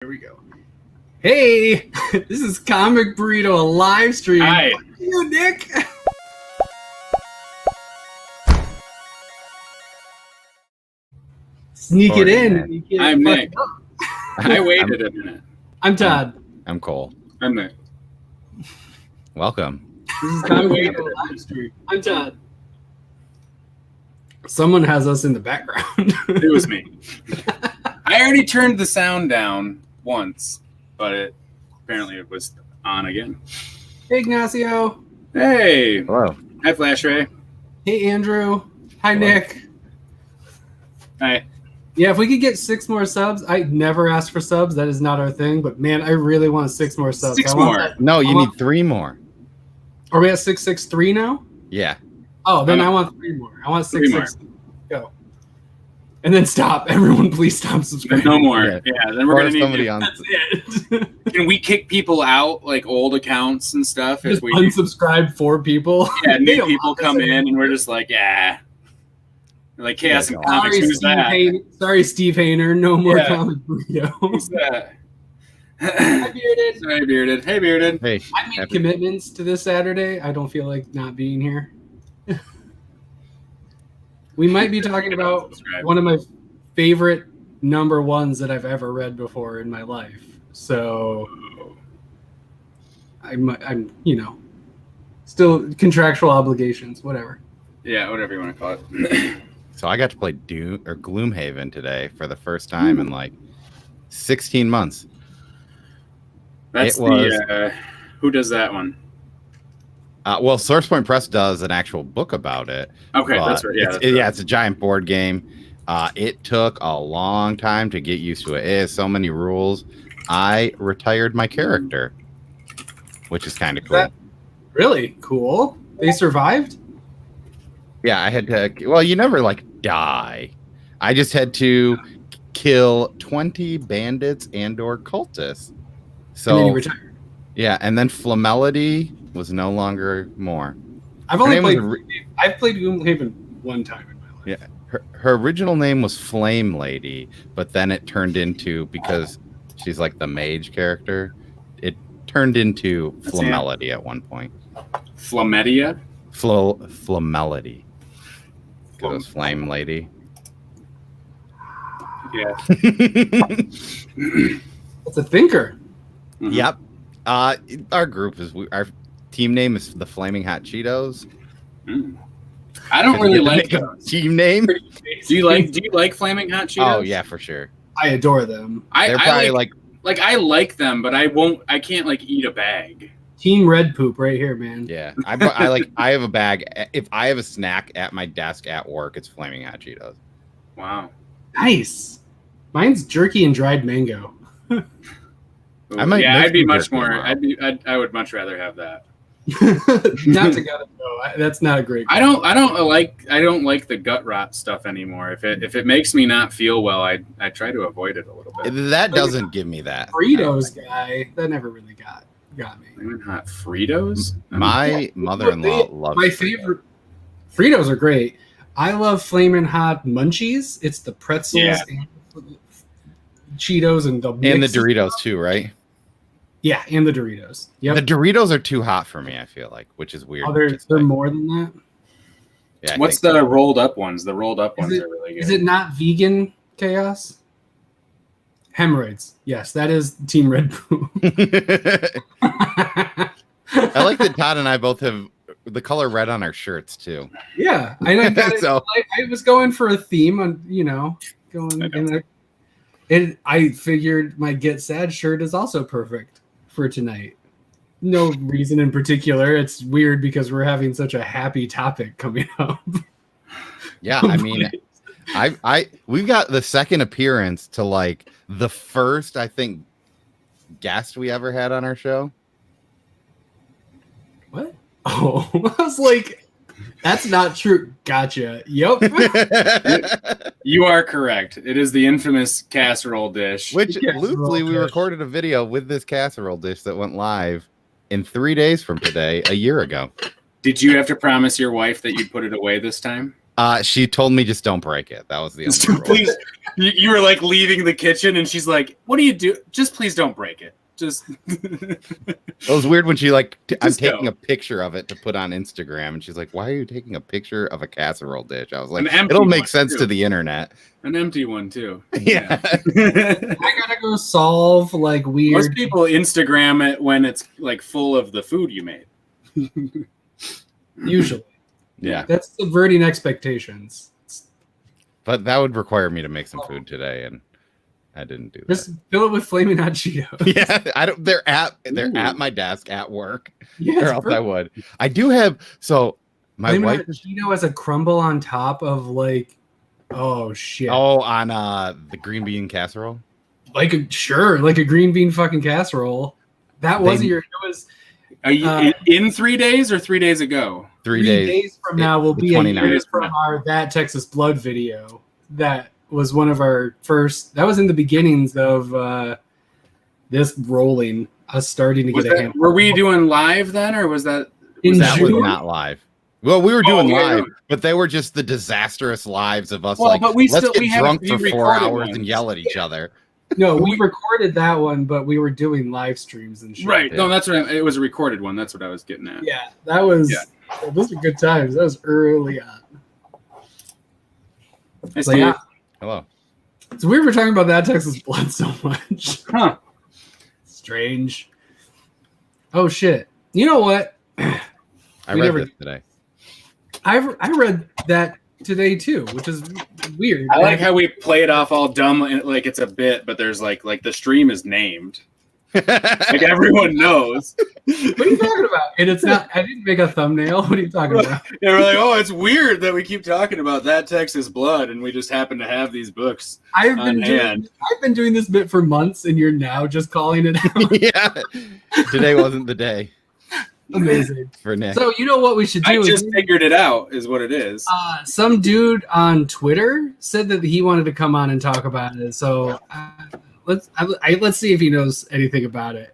Here we go. Hey, this is Comic Burrito, a live stream. Hi. Fuck you, Nick. Sneak it in. You can't I'm fuck Nick. it up. I waited a minute. I'm Todd. I'm Cole. I'm Nick. Welcome. This is Comic Burrito, a live stream. I'm Todd. Someone has us in the background. It was me. I already turned the sound down once, but apparently it was on again. Hey, Ignacio. Hey. Hello. Hi, Flash Ray. Hey, Andrew. Hi, Hello. Nick. Hi. Yeah, if we could get 6 more subs. I never asked for subs. That is not our thing. But, man, I really want 6 more subs. Six I want more. that- No, you I want- need 3 more. Are we at 663 now? Yeah. Oh, then I want 3 more. I want 6. Three more. Go. And then stop. Everyone, please stop subscribing. No more. Yeah. Yeah, then we're Or going to somebody need on. That's it. Can we kick people out, like old accounts and stuff? Just If we unsubscribe 4 people. yeah, They new don't people want us come in and anymore. we're just like, yeah. We're like Chaos and Yeah, Comics, Sorry, who's Steve that? Sorry, Steve Hayner. No more Yeah. Comic Burrito. Who's that? Hi, Bearded. Sorry, Bearded. Hey, Bearded. Hey. I made happy- commitments to this Saturday. I don't feel like not being here. We might be talking about Subscribe. one of my favorite number ones that I've ever read before in my life. So I'm still contractual obligations, whatever. Yeah, whatever you want to call it. So I got to play Gloomhaven today for the first time in like 16 months. That's It was- the who does that one? Well, SourcePoint Press does an actual book about it. Okay, but that's right. Yeah, it's, that's right. it's a giant board game. It took a long time to get used to it. It has so many rules. I retired my character, which is kind of cool. That- Really cool. They survived? Yeah, I had to. Well, you never like die. I just had to kill 20 bandits and/or cultists. So And then you retired. yeah, and then Flamelody was no longer more. I've Her only name was played I've played Gloomhaven one time in my life. Yeah, her original name was Flame Lady, but then it turned into, because she's like the mage character, it turned into That's Flamelody at one point. Flamedia. Flamelody. It was Flame Lady. Yeah. It's a thinker. Mhm. Yep. Our group is our team name is the Flaming Hot Cheetos. Mm. I don't really like a those. team name. Do you like Flaming Hot Cheetos? Oh yeah, for sure. I adore them. They're I probably like I like them, but I can't like eat a bag. Team Red Poop right here, man. yeah. I have a bag. If I have a snack at my desk at work, it's Flaming Hot Cheetos. Wow. Nice. Mine's jerky and dried mango. I might yeah, make I'd be some much jerky more. tomorrow. I would much rather have that. Not together though. That's not a great. I don't like the gut rot stuff anymore. If it makes me not feel well, I try to avoid it a little bit. That doesn't give me that. Fritos guy. That never really got me. Flamin' Hot Fritos. My mother-in-law loves My Fritos. favorite Fritos are great. I love Flamin' Hot Munchies. It's the pretzels Yeah. and Cheetos and the And the mix. Doritos too, right? Yeah, and the Doritos. Yep. The Doritos are too hot for me, I feel like, which is weird. Oh, they're to say. more than that. Yeah, I What's think the rolled up ones? The rolled up ones it- are really good. Is it not vegan chaos? Hemorrhoids. Yes, that is Team Red Poo. so. I like that Todd and I both have the color red on our shirts too. Yeah, I know. So- I was going for a theme on, going. I know. And I figured my Get Sad shirt is also perfect for tonight. No reason in particular. It's weird because we're having such a happy topic coming up. Yeah, I mean, we've got the second appearance to like the first, I think, guest we ever had on our show. What? Oh, I was like, that's not true. Gotcha. Yep. You are correct. It is the infamous casserole dish. Which Casserole loosely we dish. recorded a video with this casserole dish that went live in 3 days from today, a year ago. Did you have to promise your wife that you'd put it away this time? She told me just don't break it. That was the only rule. Please, you were like leaving the kitchen, and she's like, "What do you do? Just please don't break it." Just. It was weird when she like, I'm Just taking go. a picture of it to put on Instagram, and she's like, "Why are you taking a picture of a casserole dish?" I was like, An empty "It'll make one, sense too. to the internet." An empty one too. Yeah. I gotta go solve like weird. Most people Instagram it when it's like full of the food you made. Usually, Yeah. that's subverting expectations. But that would require me to make some food today, and I didn't do that. Just fill it with flaming hot Cheetos. Yeah, I don't. They're at Ooh. my desk at work, Yeah, or else I would. I do have. So my flaming wife. hot Cheeto has a crumble on top of like, oh shit. Oh, on the green bean casserole. Like a green bean fucking casserole. That wasn't it was Are you in 3 days or 3 days ago? 3 3 days. days from now will the be a 29th. year from our That Texas Blood video. That was one of our first. That was in the beginnings of this rolling. Us starting to Was get a that, handle. were we doing live then, or was that? In That was June? not live. Well, we were doing yeah, live, yeah. but they were just the disastrous lives of us. Well, like, but we let's still- get we have- drunk we for 4 recorded hours ones. and yell at each other. No, we recorded that one, but we were doing live streams and shit. Right. Yeah. No, that's what it was a recorded one. That's what I was getting at. Yeah, that was. Yeah. Those are good times. That was early on. I So see yeah, it. Hello. it's weird we're talking about That Texas Blood so much. Huh. Strange. Oh shit! You know what? I We read never- this today. I read that today too, which is weird. I like how we play it off all dumb, like it's a bit, but there's like the stream is named, like everyone knows. What are you talking about? And it's not. I didn't make a thumbnail. What are you talking about? Yeah, we're like, oh, it's weird that we keep talking about That Texas Blood, and we just happen to have these books. I've On hand. been doing this bit for months, and you're now just calling it out. Yeah. Today wasn't the day Amazing. for Nick. So you know what we should I do? just is, figured it out, is what it is. some dude on Twitter said that he wanted to come on and talk about it. So let's see if he knows anything about it.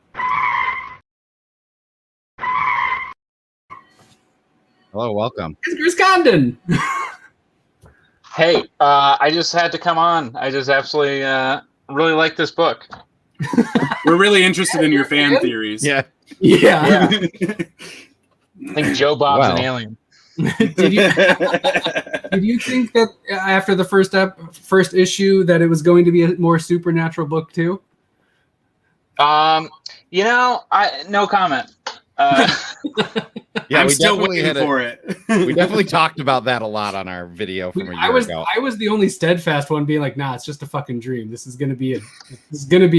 Hello, welcome. It's Chris Condon. Hey, I just had to come on. I just absolutely really like this book. We're really interested in your fan theories. Yeah. Yeah. I think Joe Bob's Wow. an alien. Did you think that after the first issue that it was going to be a more supernatural book too? No comment. Yeah, I'm we still definitely waiting had for it. we definitely talked about that a lot on our video from a year ago. I was the only steadfast one being like, nah, it's just a fucking dream. This is gonna be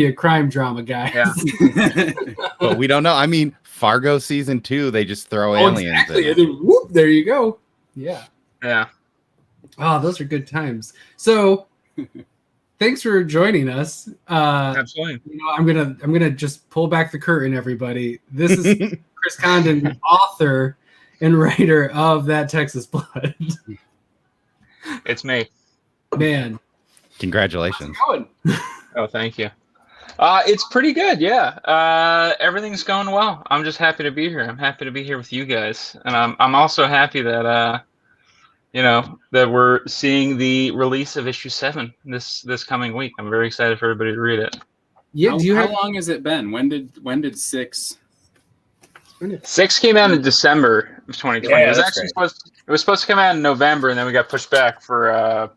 a crime drama, guys. Yeah. But we don't know. I mean, Fargo season 2, they just throw aliens exactly. in. And then, whoop, there you go. Yeah. Yeah. Oh, those are good times. So thanks for joining us. Absolutely. You know, I'm gonna just pull back the curtain, everybody. This is Chris Condon, the author and writer of That Texas Blood. It's me. Man, Congratulations. how's it going? Oh, thank you. It's pretty good, yeah. Everything's going well. I'm just happy to be here. I'm happy to be here with you guys, and I'm also happy that that we're seeing the release of issue 7 this coming week. I'm very excited for everybody to read it. Yeah, How long has it been? When did 6? 6 came out in December of 2020. Yeah, it was that's actually supposed to come out in November, and then we got pushed back for.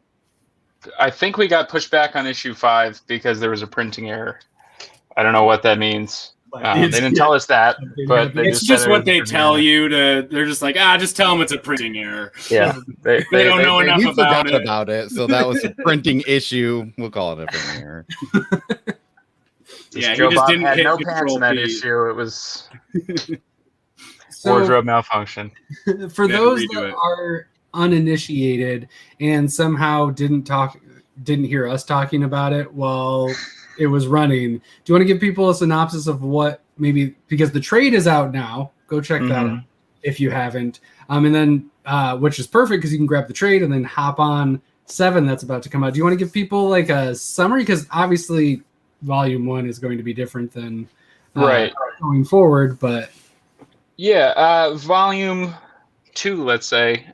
I think we got pushed back on issue 5 because there was a printing error. I don't know what that means. They didn't tell us that, but they It's just just said what it they was a tell printing you to. They're just like, just tell them it's a printing error. error. Yeah, They don't know enough We about forgot it. about it, so that was a printing issue. We'll call it a printing error. Yeah, he Joe just Bob didn't had hit no pants Control in that P. issue. It was So, wardrobe malfunction. for They had to those redo that it. are uninitiated and somehow didn't hear us talking about it while it was running, do you want to give people a synopsis of what maybe, because the trade is out now, go check that out if you haven't, and then which is perfect because you can grab the trade and then hop on 7 that's about to come out. Do you want to give people like a summary, because obviously volume 1 is going to be different than Right. going forward, but Yeah, volume 2, let's say.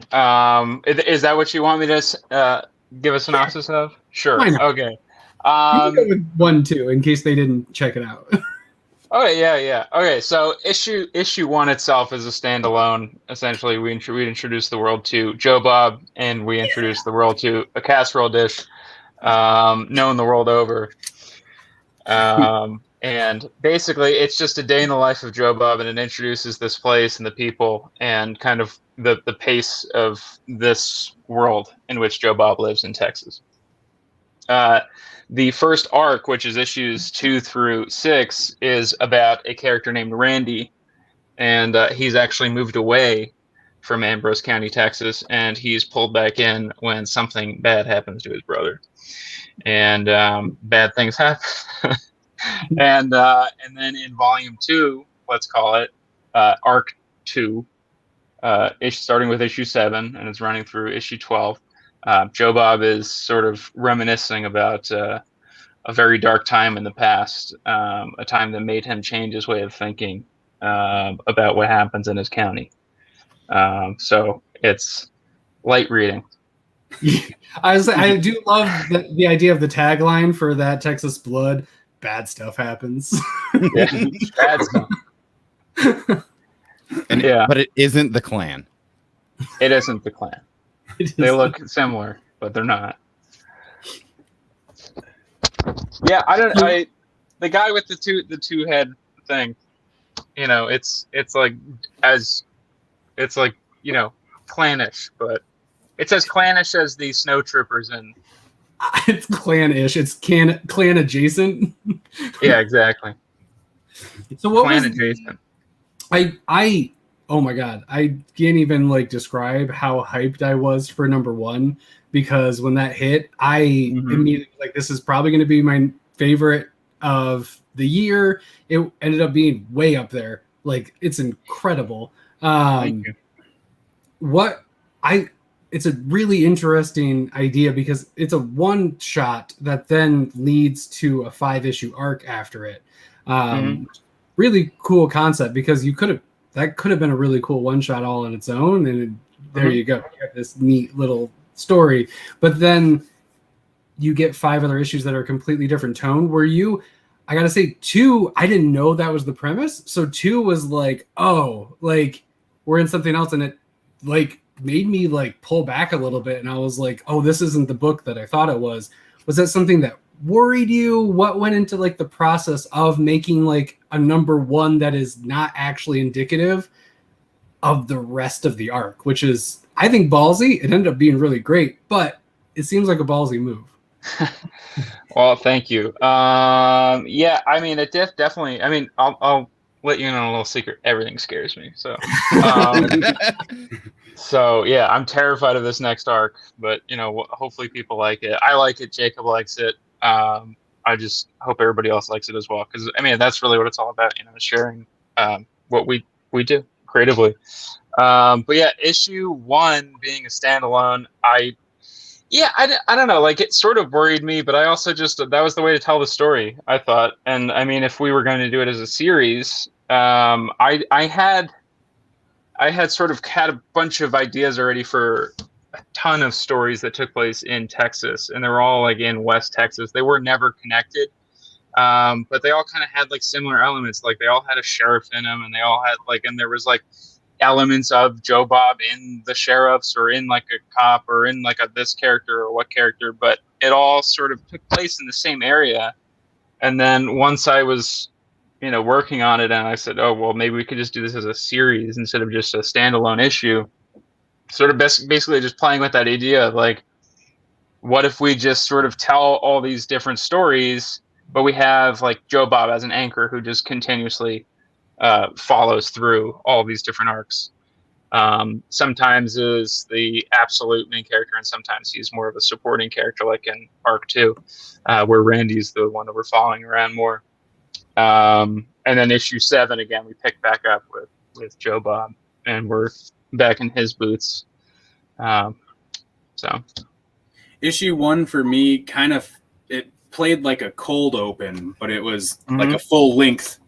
Is that what you want me to give a synopsis of? Sure. Why not? Okay. You can go with 1, 2, in case they didn't check it out. Okay, yeah. Okay, so issue 1 itself is a standalone. Essentially, we introduce the world to Joe Bob, and we introduce the world to a casserole dish known the world over. And basically, it's just a day in the life of Joe Bob, and it introduces this place and the people and kind of the pace of this world in which Joe Bob lives in Texas. The first arc, which is issues 2 through 6, is about a character named Randy, and he's actually moved away from Ambrose County, Texas, and he's pulled back in when something bad happens to his brother, and bad things happen. and then in volume 2, let's call it arc 2, starting with issue 7, and it's running through issue 12. Joe Bob is sort of reminiscing about a very dark time in the past, a time that made him change his way of thinking about what happens in his county. So it's light reading. I do love the idea of the tagline for that Texas Blood. Bad stuff happens. Yeah, bad stuff. But it isn't the Klan. It isn't the Klan. They look similar, but they're not. Yeah, the guy with the two head thing, it's like clannish, but it's as clannish as the snow troopers in. It's clan-ish. It's clan adjacent. Yeah, exactly. So what clan was adjacent? I oh my god, I can't even describe how hyped I was for number 1, because when that hit, I immediately this is probably going to be my favorite of the year. It ended up being way up there. It's incredible. Thank you. It's a really interesting idea because it's a one shot that then leads to a 5-issue arc after it. Really cool concept, because that could have been a really cool one shot all on its own, and there you go. You have this neat little story, but then you get 5 other issues that are a completely different tone. I gotta say, 2, I didn't know that was the premise, so 2 was we're in something else, and it made me pull back a little bit, and I was like, oh, this isn't the book that I thought it was. Was that something that worried you? What went into the process of making a number 1 that is not actually indicative of the rest of the arc, which is, I think, ballsy. It ended up being really great, but it seems like a ballsy move. Well, thank you. Yeah, I mean, it definitely. I mean, I'll let you in on a little secret. Everything scares me. So, so yeah, I'm terrified of this next arc. But hopefully people like it. I like it. Jacob likes it. I just hope everybody else likes it as well, because I mean, that's really what it's all about. Sharing what we do creatively. But yeah, issue 1 being a standalone, I don't know, it sort of worried me, but I also that was the way to tell the story, I thought. And I mean, if we were going to do it as a series, I had sort of had a bunch of ideas already for a ton of stories that took place in Texas, and they were all in West Texas. They were never connected, but they all kind of had similar elements. They all had a sheriff in them, and they all had and there was elements of Joe Bob in the sheriffs, or in a cop, or in this character or what character, but it all sort of took place in the same area. And then once I was working on it, and I said, oh well, maybe we could just do this as a series instead of just a standalone issue, sort of basically just playing with that idea of what if we just sort of tell all these different stories, but we have Joe Bob as an anchor who just continuously follows through all these different arcs. Sometimes is the absolute main character, and sometimes he's more of a supporting character, like in arc 2, where Randy's the one that we're following around more. And then issue 7, again, we pick back up with Joe Bob, and we're back in his boots. So issue 1 for me, it played like a cold open, but it was like a full length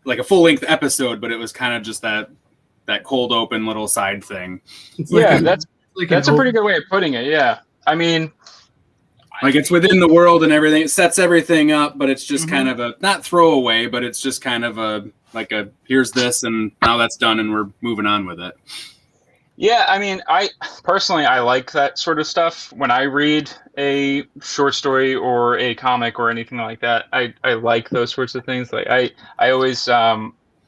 episode, but it was kind of just that that cold open little side thing. It's Yeah, like that's a pretty good way of putting it. Yeah, I mean, Like it's within the world and everything. It sets everything up, but it's just Mhm. kind of a not throwaway, but it's just kind of a like a here's this and now that's done and we're moving on with it. yeah, I mean, I personally I like that sort of stuff. When I read a short story or a comic or anything like that, I like those sorts of things. Like I always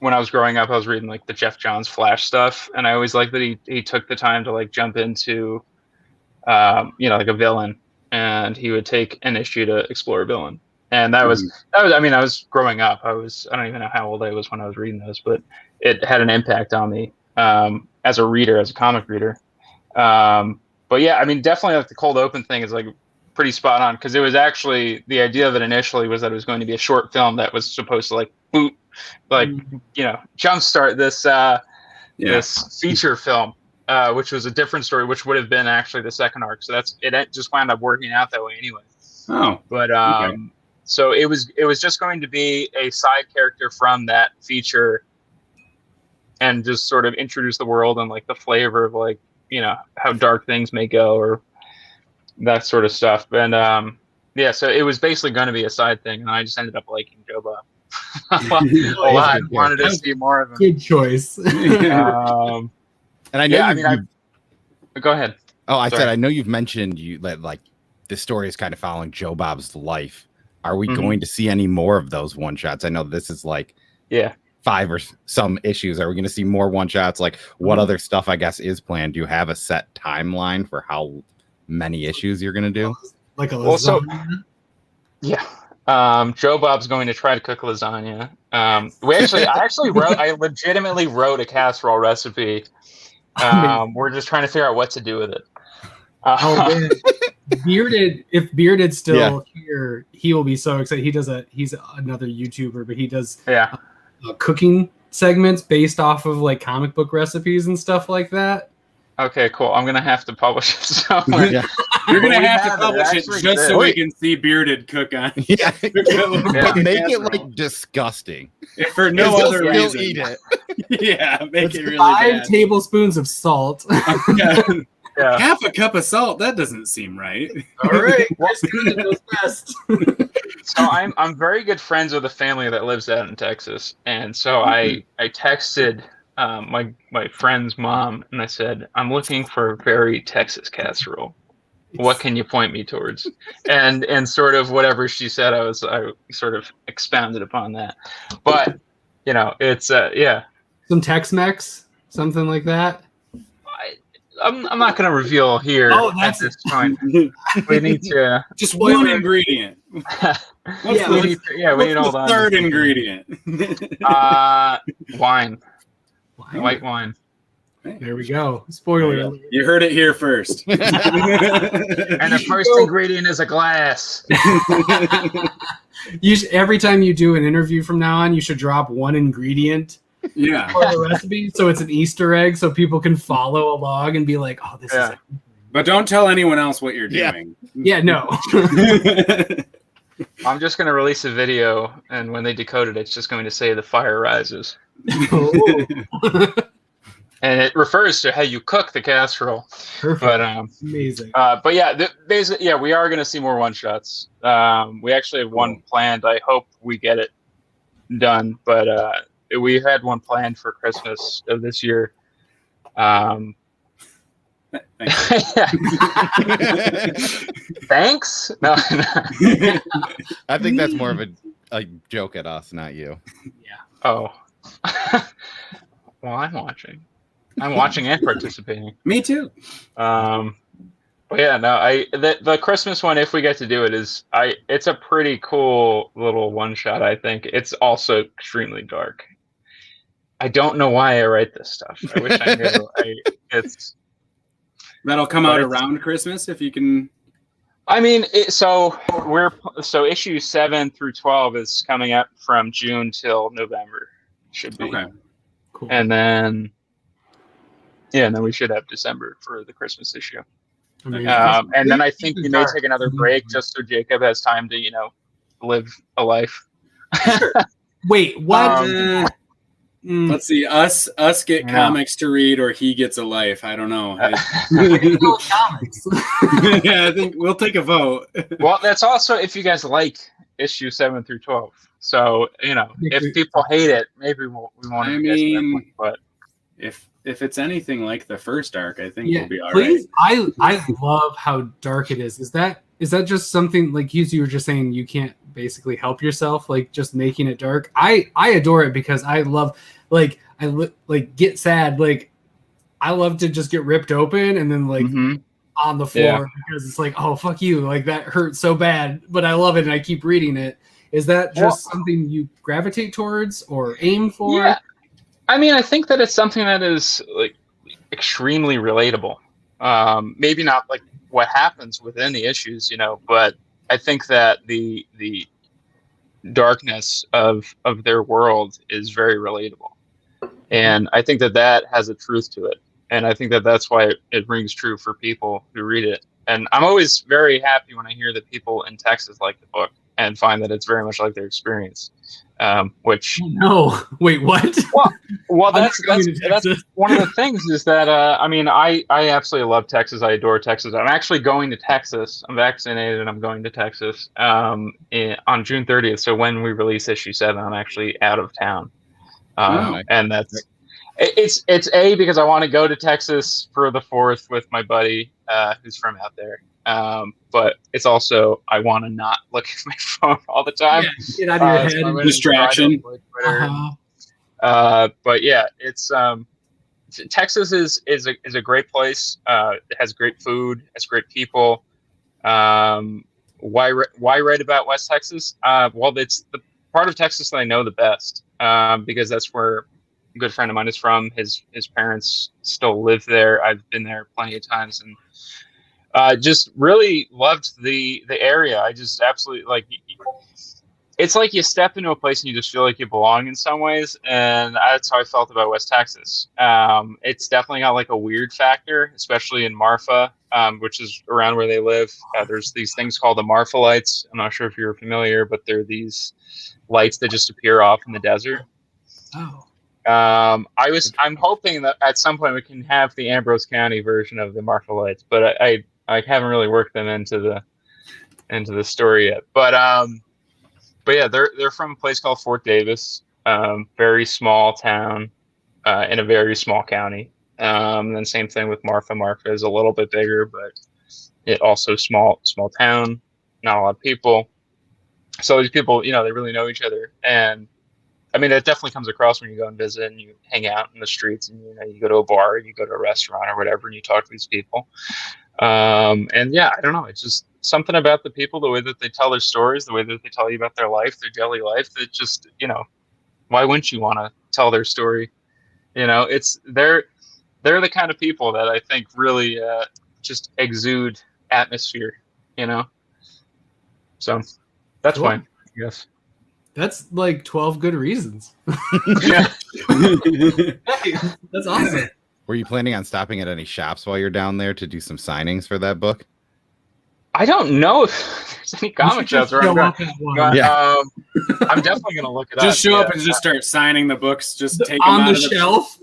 when I was growing up, I was reading like the Jeff Johns Flash stuff, and I always liked that he took the time to like jump into like a villain, and he would take an issue to explore a villain. And that was I mean, I was growing up. I don't even know how old I was when I was reading those, but it had an impact on me as a reader, as a comic reader. But yeah, I mean, definitely like the cold open thing is like pretty spot on, because it was actually, the idea of it initially was that it was going to be a short film that was supposed to like boot, like, jumpstart this this feature film, which was a different story, which would have been actually the second arc. So it just wound up working out that way anyway. Oh, But okay. so it was just going to be a side character from that feature, and just sort of introduce the world and like the flavor of like, how dark things may go or that sort of stuff. And so it was basically going to be a side thing, and I just ended up liking Joe Bob a lot. I wanted to see more of him. Good choice. And I know yeah, I mean, go ahead. Oh, I Sorry. said I know you've mentioned that like this story is kind of following Joe Bob's life. Are we Mhm. going to see any more of those one shots? I know this is like 5 or some issues. Are we going to see more one shots? Like what other stuff I guess is planned? Do you have a set timeline for how many issues you're going to do? Like a Well, so- lasagna? Yeah. Joe Bob's going to try to cook lasagna. I legitimately wrote a casserole recipe. We're just trying to figure out what to do with it. Oh man, if Bearded's still here, he will be so excited. He's another YouTuber, but he does cooking segments based off of like comic book recipes and stuff like that. Okay, cool. I'm gonna have to publish it somewhere. Yeah. You're gonna We have to have it. publish it Actually just did. so we can see Bearded cook on. Yeah. But make it Casserole. like disgusting. If for no He'll other still reason. eat it. Yeah, make It's it really 5 bad. tablespoons of salt. Yeah. Yeah. Half a cup of salt. That doesn't seem right. All right, Chris Condon knows best. So I'm very good friends with a family that lives out in Texas, and so I texted my friend's mom, and I said, I'm looking for a very Texas casserole. What can you point me towards? And sort of whatever she said, I sort of expounded upon that. But it's Some Tex-Mex, something like that. I'm not going to reveal here at this point. We need to. Just one ingredient. we What's the, need to, we need all what's the that. third ingredient? Wine, white wine. There we go. Spoiler alert. You heard it here first. And the first ingredient is a glass. Every time you do an interview from now on, you should drop one ingredient Yeah. for the recipe, so it's an Easter egg, so people can follow along and be like, "Oh, this is it." But don't tell anyone else what you're Yeah. doing. Yeah, no. I'm just going to release a video, and when they decode it, it's just going to say the fire rises. Oh, And it refers to how you cook the casserole. perfect. But Amazing. but yeah, basically, we are going to see more one shots. We actually have one planned. I hope we get it done, but we had one planned for Christmas of this year. Thanks. No. I think that's more of a joke at us, not you. Oh. Well, I'm watching and participating. Me too. But yeah, no, the Christmas one, if we get to do it, it's a pretty cool little one shot. I think it's also extremely dark. I don't know why I write this stuff. I wish I knew. That'll come But out it's- around Christmas if you can. I mean, so issue 7 through 12 is coming up from June till November. Should be. Okay. Cool. And then, and then we should have December for the Christmas issue. Amazing. And then I think we may take another break just so Jacob has time to, live a life. Wait, what? Let's see, us get comics to read, or he gets a life. I don't know. Comics. Yeah, I think we'll take a vote. Well, that's also if you guys like issue 7 through 12. So if people hate it, maybe we won't. I mean, but if it's anything like the first arc, I think we'll be all right. I love how dark it is. Is that just something like you were just saying you can't basically help yourself, like just making it dark? I adore it because I love get sad. Like I love to just get ripped open and then on the floor because it's like, oh fuck you, like that hurts so bad, but I love it and I keep reading it. Is that just something you gravitate towards or aim for? Yeah. I mean, I think that it's something that is like extremely relatable. Maybe not like what happens within the issues, but I think that the darkness of their world is very relatable. And I think that has a truth to it. And I think that that's why it rings true for people who read it. And I'm always very happy when I hear that people in Texas like the book and find that it's very much like their experience. Which wait, what? Well, that's one of the things is that I absolutely love Texas. I adore Texas. I'm actually going to Texas. I'm vaccinated and I'm going to Texas on June 30th. So when we release issue 7, I'm actually out of town. And that's it's because I want to go to Texas for the 4th with my buddy who's from out there. But it's also I want to not look at my phone all the time. Get out of your head. Distraction. But yeah, it's Texas is a great place. It has great food, has great people. Why write about West Texas? Well, it's the part of Texas that I know the best because that's where a good friend of mine is from. His parents still live there. I've been there plenty of times and just really loved the area. I just absolutely it's like you step into a place and you just feel like you belong in some ways, and that's how I felt about West Texas. It's definitely got like a weird factor, especially in Marfa, which is around where they live. There's these things called the Marfa lights. I'm not sure if you're familiar, but they're these lights that just appear off in the desert. Oh. I'm hoping that at some point we can have the Ambrose County version of the Marfa lights, but I haven't really worked them into the story yet. But yeah, they're from a place called Fort Davis, very small town in a very small county. And then same thing with Marfa. Marfa is a little bit bigger, but it also small town, not a lot of people. So these people, they really know each other. And I mean, it definitely comes across when you go and visit and you hang out in the streets and, you go to a bar, you go to a restaurant or whatever, and you talk to these people. And yeah, I don't know. It's just something about the people, the way that they tell their stories, the way that they tell you about their life, their daily life, that just, why wouldn't you want to tell their story? They're the kind of people that I think really just exude atmosphere, So that's why, yes. That's like 12 good reasons. Yeah. That's awesome. Were you planning on stopping at any shops while you're down there to do some signings for that book? I don't know if there's any comic shops around. I'm definitely going to look it up. Just show up and just start signing the books. Just take on them out the of shelf.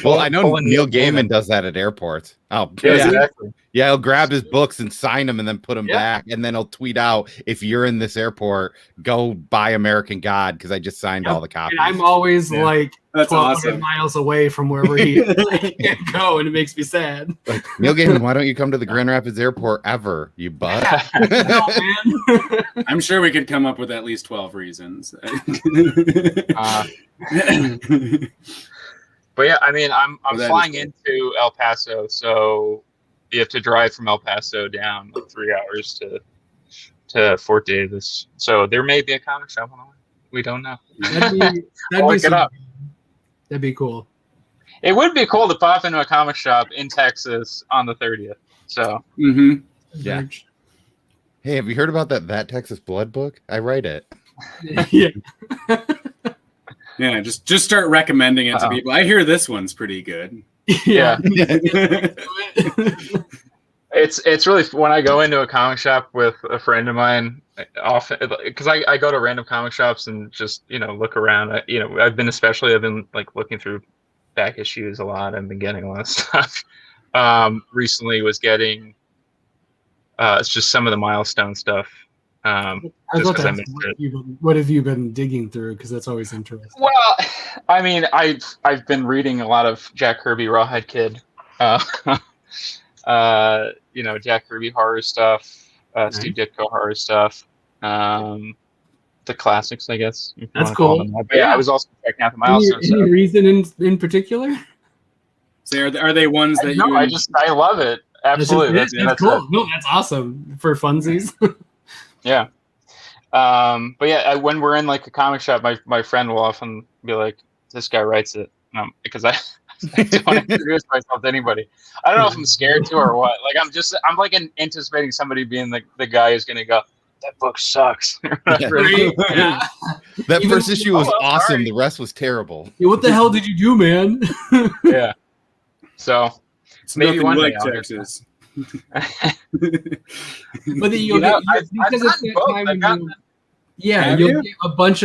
Well, I know Neil Gaiman does that at airports. Oh, yeah, exactly. Yeah, he'll grab his books and sign them and then put them back. And then he'll tweet out, if you're in this airport, go buy American God because I just signed all the copies. And I'm always like 1,200 miles away from wherever he can go, and it makes me sad. Like, Neil Gaiman, why don't you come to the Grand Rapids Airport ever, you butt? No, man. I'm sure we could come up with at least 12 reasons. But yeah, I mean, I'm flying into El Paso, so you have to drive from El Paso down like 3 hours to Fort Davis. So there may be a comic shop on the way. We don't know. That'd be cool. It would be cool to pop into a comic shop in Texas on the 30th. So yeah. Hey, have you heard about that Texas Blood book? I write it. Yeah. Yeah, just start recommending it to people. I hear this one's pretty good. Yeah. It's really when I go into a comic shop with a friend of mine, often because I go to random comic shops and just look around. I've been like looking through back issues a lot. I've been getting a lot of stuff. Recently was getting it's just some of the milestone stuff. I was about to ask, what have you been digging through? Because that's always interesting. Well, I mean, I've been reading a lot of Jack Kirby, Rawhide Kid. Jack Kirby horror stuff, nice. Steve Ditko horror stuff, the classics, I guess. That's cool. But yeah, I was also checking out the milestones. Any reason in particular? So are they ones that you? I love it. Absolutely, that's cool. No, that's awesome for funsies. Yeah. But yeah, when we're in like a comic shop, my friend will often be like, "This guy writes it," because I don't want to introduce myself to anybody. I don't know if I'm scared to or what. Like I'm like anticipating somebody being the guy who's gonna go, "That book sucks." Yeah. That first issue was awesome. Sorry. The rest was terrible. Yeah, what the hell did you do, man? Yeah. So it's maybe one day Texas. But then you'll get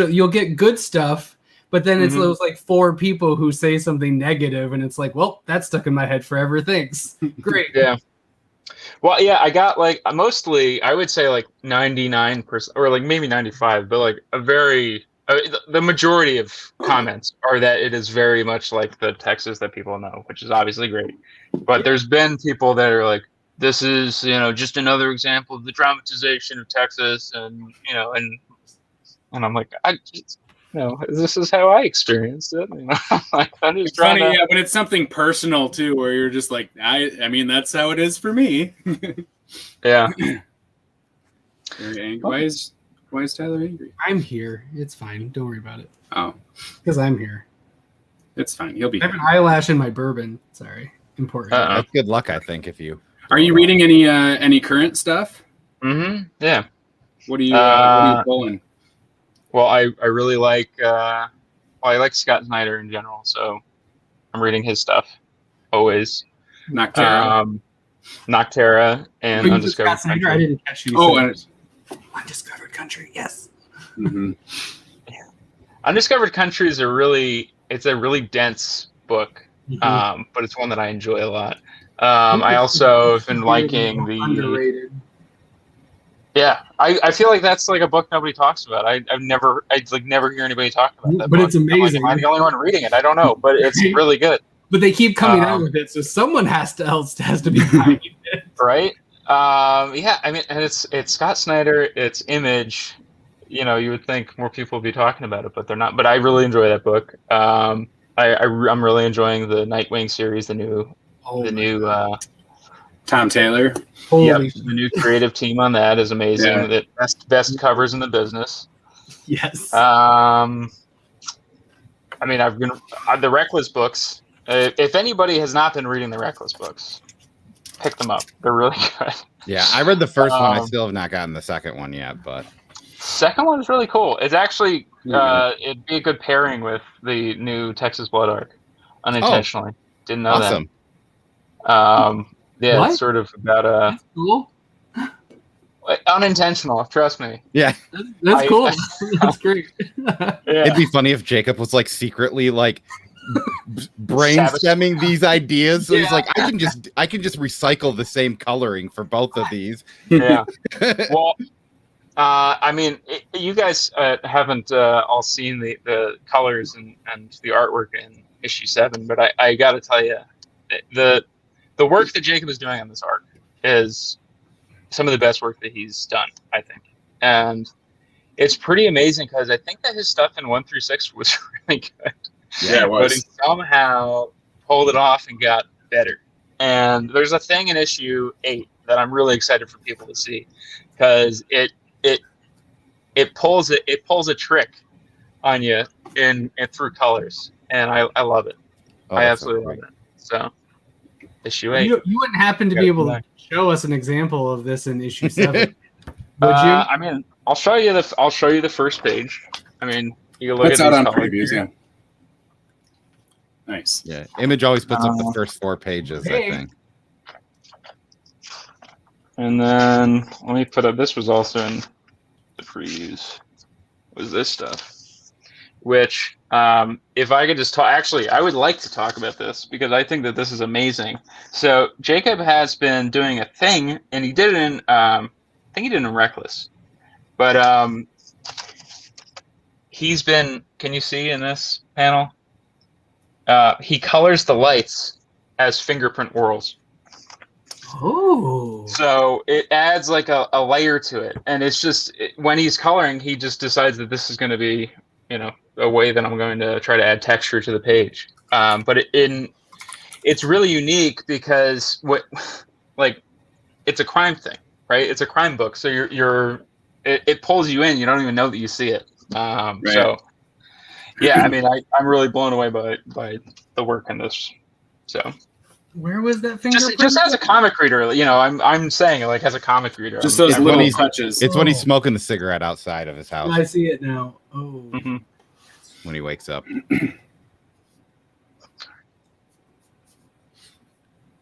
you'll get good stuff, but then it's those like 4 people who say something negative, and it's like, well, that's stuck in my head forever. Thanks. Great. Yeah. Well, yeah, I got like mostly, I would say like 99% or like maybe 95, but like the majority of comments are that it is very much like the Texas that people know, which is obviously great. But there's been people that are like, this is, just another example of the dramatization of Texas, and I'm like, this is how I experienced it. Like, I'm just funny, yeah, but it's something personal too, where you're just like, I mean, that's how it is for me. Yeah. Why is Tyler angry? I'm here. It's fine. Don't worry about it. Oh, because I'm here. It's fine. He'll be. I have an eyelash in my bourbon. Sorry, important. That's good luck, I think. If you are you reading any current stuff? Mm-hmm. Yeah. What are you pulling? Well, I really like I like Scott Snyder in general, so I'm reading his stuff always. Noctera, and Undiscovered Country. I didn't catch you. Undiscovered Country, yes. Mm-hmm. Yeah. Undiscovered Country is a really dense book, but it's one that I enjoy a lot. I also have been liking the underrated. Yeah, I feel like that's like a book nobody talks about. I never hear anybody talk about that. But book. it's amazing. I'm the only one reading it. I don't know, but it's really good. But they keep coming out with it, so someone has to be buying it, right? Yeah, I mean, and it's Scott Snyder, it's Image. You would think more people would be talking about it, but they're not. But I really enjoy that book. I'm really enjoing the Nightwing series, the new Tom Taylor. Yep, the new creative team on that is amazing. Yeah. The best covers in the business. Yes. I mean, I've been the Reckless books. If anybody has not been reading the Reckless books, pick them up. They're really good. Yeah, I read the first one. I still have not gotten the second one yet, but second one is really cool. It's actually it'd be a good pairing with the new Texas Blood arc. Unintentionally, didn't know that. Yeah, what? It's sort of about That's cool. Unintentional, trust me. Yeah, that's cool. That's great. Yeah. It'd be funny if Jacob was like secretly like brainstorming these ideas. So he's like, I can just recycle the same coloring for both of these. Yeah. Well, I mean, you guys haven't all seen the colors and the artwork in issue 7, but I got to tell you, the work that Jacob is doing on this arc is some of the best work that he's done, I think. And it's pretty amazing because I think that his stuff in 1 through 6 was really good. Yeah, it was. But he somehow pulled it off and got better. And there's a thing in issue 8 that I'm really excited for people to see because it pulls a trick on you in through colors, and I love it. I absolutely love it. So issue 8. You wouldn't happen to be able to show us an example of this in issue 7, would you? I mean, I'll show you the first page. I mean, you can look That's at out these on previews. Yeah. Nice. Yeah, Image always puts up the first 4 pages. I think. And then let me put up. This was also in the previews. Was this stuff? Which, if I could just talk, actually, I would like to talk about this because I think that this is amazing. So Jacob has been doing a thing, and he did it in, I think he did it in Reckless, but he's been. Can you see in this panel? He colors the lights as fingerprint whorls. Oh. So it adds like a layer to it, and it's just when he's coloring, he just decides that this is going to be, a way that I'm going to try to add texture to the page. But it's really unique because it's a crime thing, right? It's a crime book, so it pulls you in. You don't even know that you see it. Right. So yeah, I mean, I'm really blown away by the work in this. So where was that fingerprint? Just as a comic reader, I'm saying it like as a comic reader. Just those little touches. It's when he's smoking the cigarette outside of his house. I see it now. Oh. Mm-hmm. When he wakes up.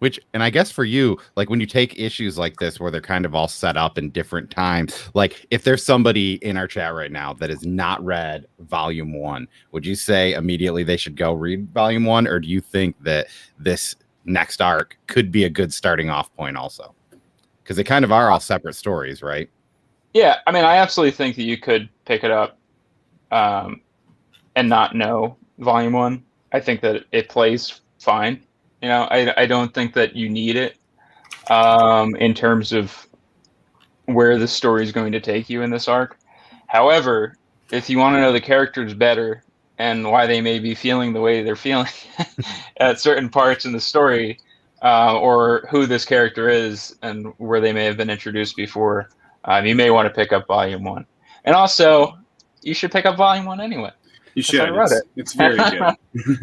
And I guess for you, like when you take issues like this where they're kind of all set up in different times, like if there's somebody in our chat right now that has not read volume 1, would you say immediately they should go read volume 1? Or do you think that this next arc could be a good starting off point also? Because they kind of are all separate stories, right? Yeah, I mean, I absolutely think that you could pick it up and not know volume 1. I think that it plays fine. I don't think that you need it in terms of where the story is going to take you in this arc. However, if you want to know the characters better and why they may be feeling the way they're feeling at certain parts in the story, or who this character is and where they may have been introduced before, you may want to pick up volume 1. And also, you should pick up volume 1 anyway. You should. It's very good.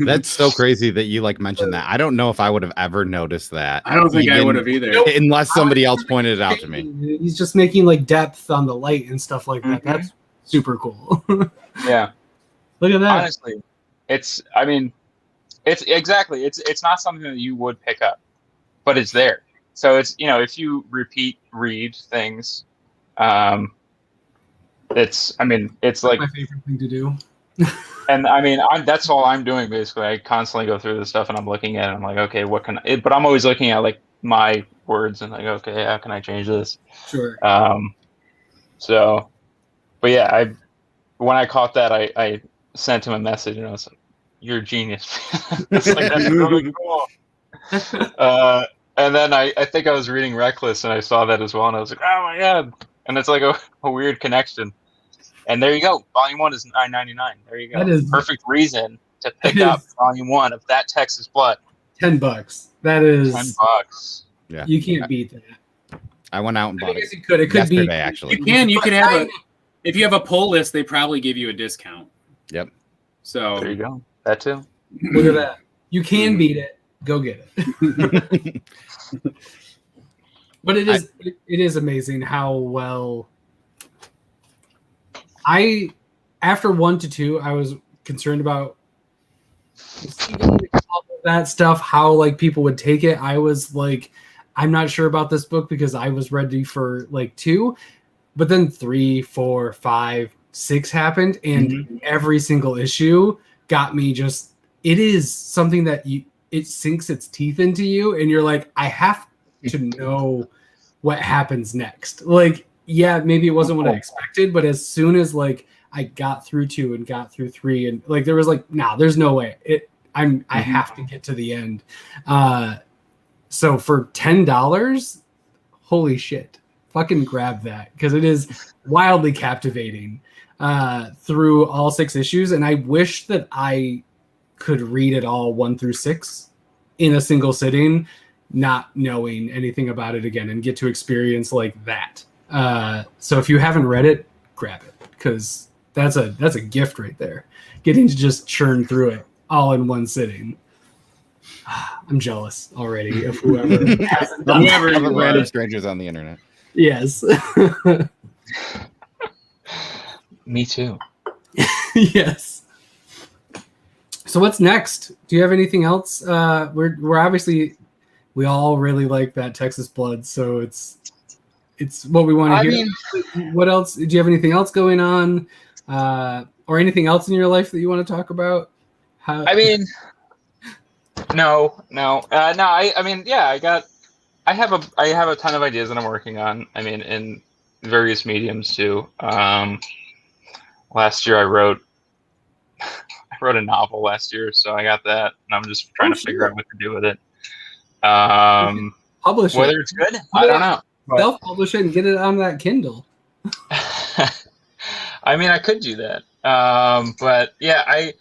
That's so crazy that you mentioned that. I don't know if I would have ever noticed that. I don't think I would have either. Unless somebody else pointed it out to me. He's just making depth on the light and stuff like that. Mm-hmm. That's super cool. Yeah. Look at that. Honestly, it's not something that you would pick up, but it's there. So it's, if you read things, it's like my favorite thing to do. And I mean, that's all I'm doing basically. I constantly go through this stuff and I'm looking at it. I'm like, okay, what can I? But I'm always looking at my words and okay, how can I change this? Sure. So, but yeah, when I caught that, I sent him a message and I was like, "You're a genius." That's really cool. And then I think I was reading Reckless and I saw that as well and I was like, "Oh my god!" And it's like a weird connection. And there you go. Volume 1 is $9.99. There you go. That is perfect reason to pick up Volume 1 of That Texas Blood. $10. That is $10. Yeah, you can't beat that. I went out and bought it. You could. It could be actually. You could have if you have a pull list, they probably give you a discount. Yep. So there you go. That too. Look at that. You can beat it. Go get it. But it is amazing how well. After 1 to 2, I was concerned about that stuff, how people would take it. I was like, I'm not sure about this book because I was ready for 2, but then 3, 4, 5, 6 happened, and every single issue got me. Just it is something that it sinks its teeth into you, and you're like, I have to know what happens next. Yeah, maybe it wasn't what I expected, but as soon as I got through 2 and got through 3, and there was there's no way. I have to get to the end. So for $10, holy shit, fucking grab that, because it is wildly captivating through all 6 issues, and I wish that I could read it all 1 through 6 in a single sitting, not knowing anything about it again, and get to experience that. So if you haven't read it, grab it, because that's a gift right there. Getting to just churn through it all in one sitting. I'm jealous already of whoever hasn't done that. Random strangers on the internet. Yes. Me too. Yes. So what's next? Do you have anything else? We're obviously, we all really like That Texas Blood, so it's it's what we want to hear. What else? Do you have anything else going on, or anything else in your life that you want to talk about? No. I mean, yeah, I have a ton of ideas that I'm working on. I mean, in various mediums too. Last year I wrote a novel last year, so I got that, and I'm just trying to figure out what to do with it. Publish whether it. It's good, I don't know. Self-publish it and get it on that Kindle. I mean, I could do that, but yeah,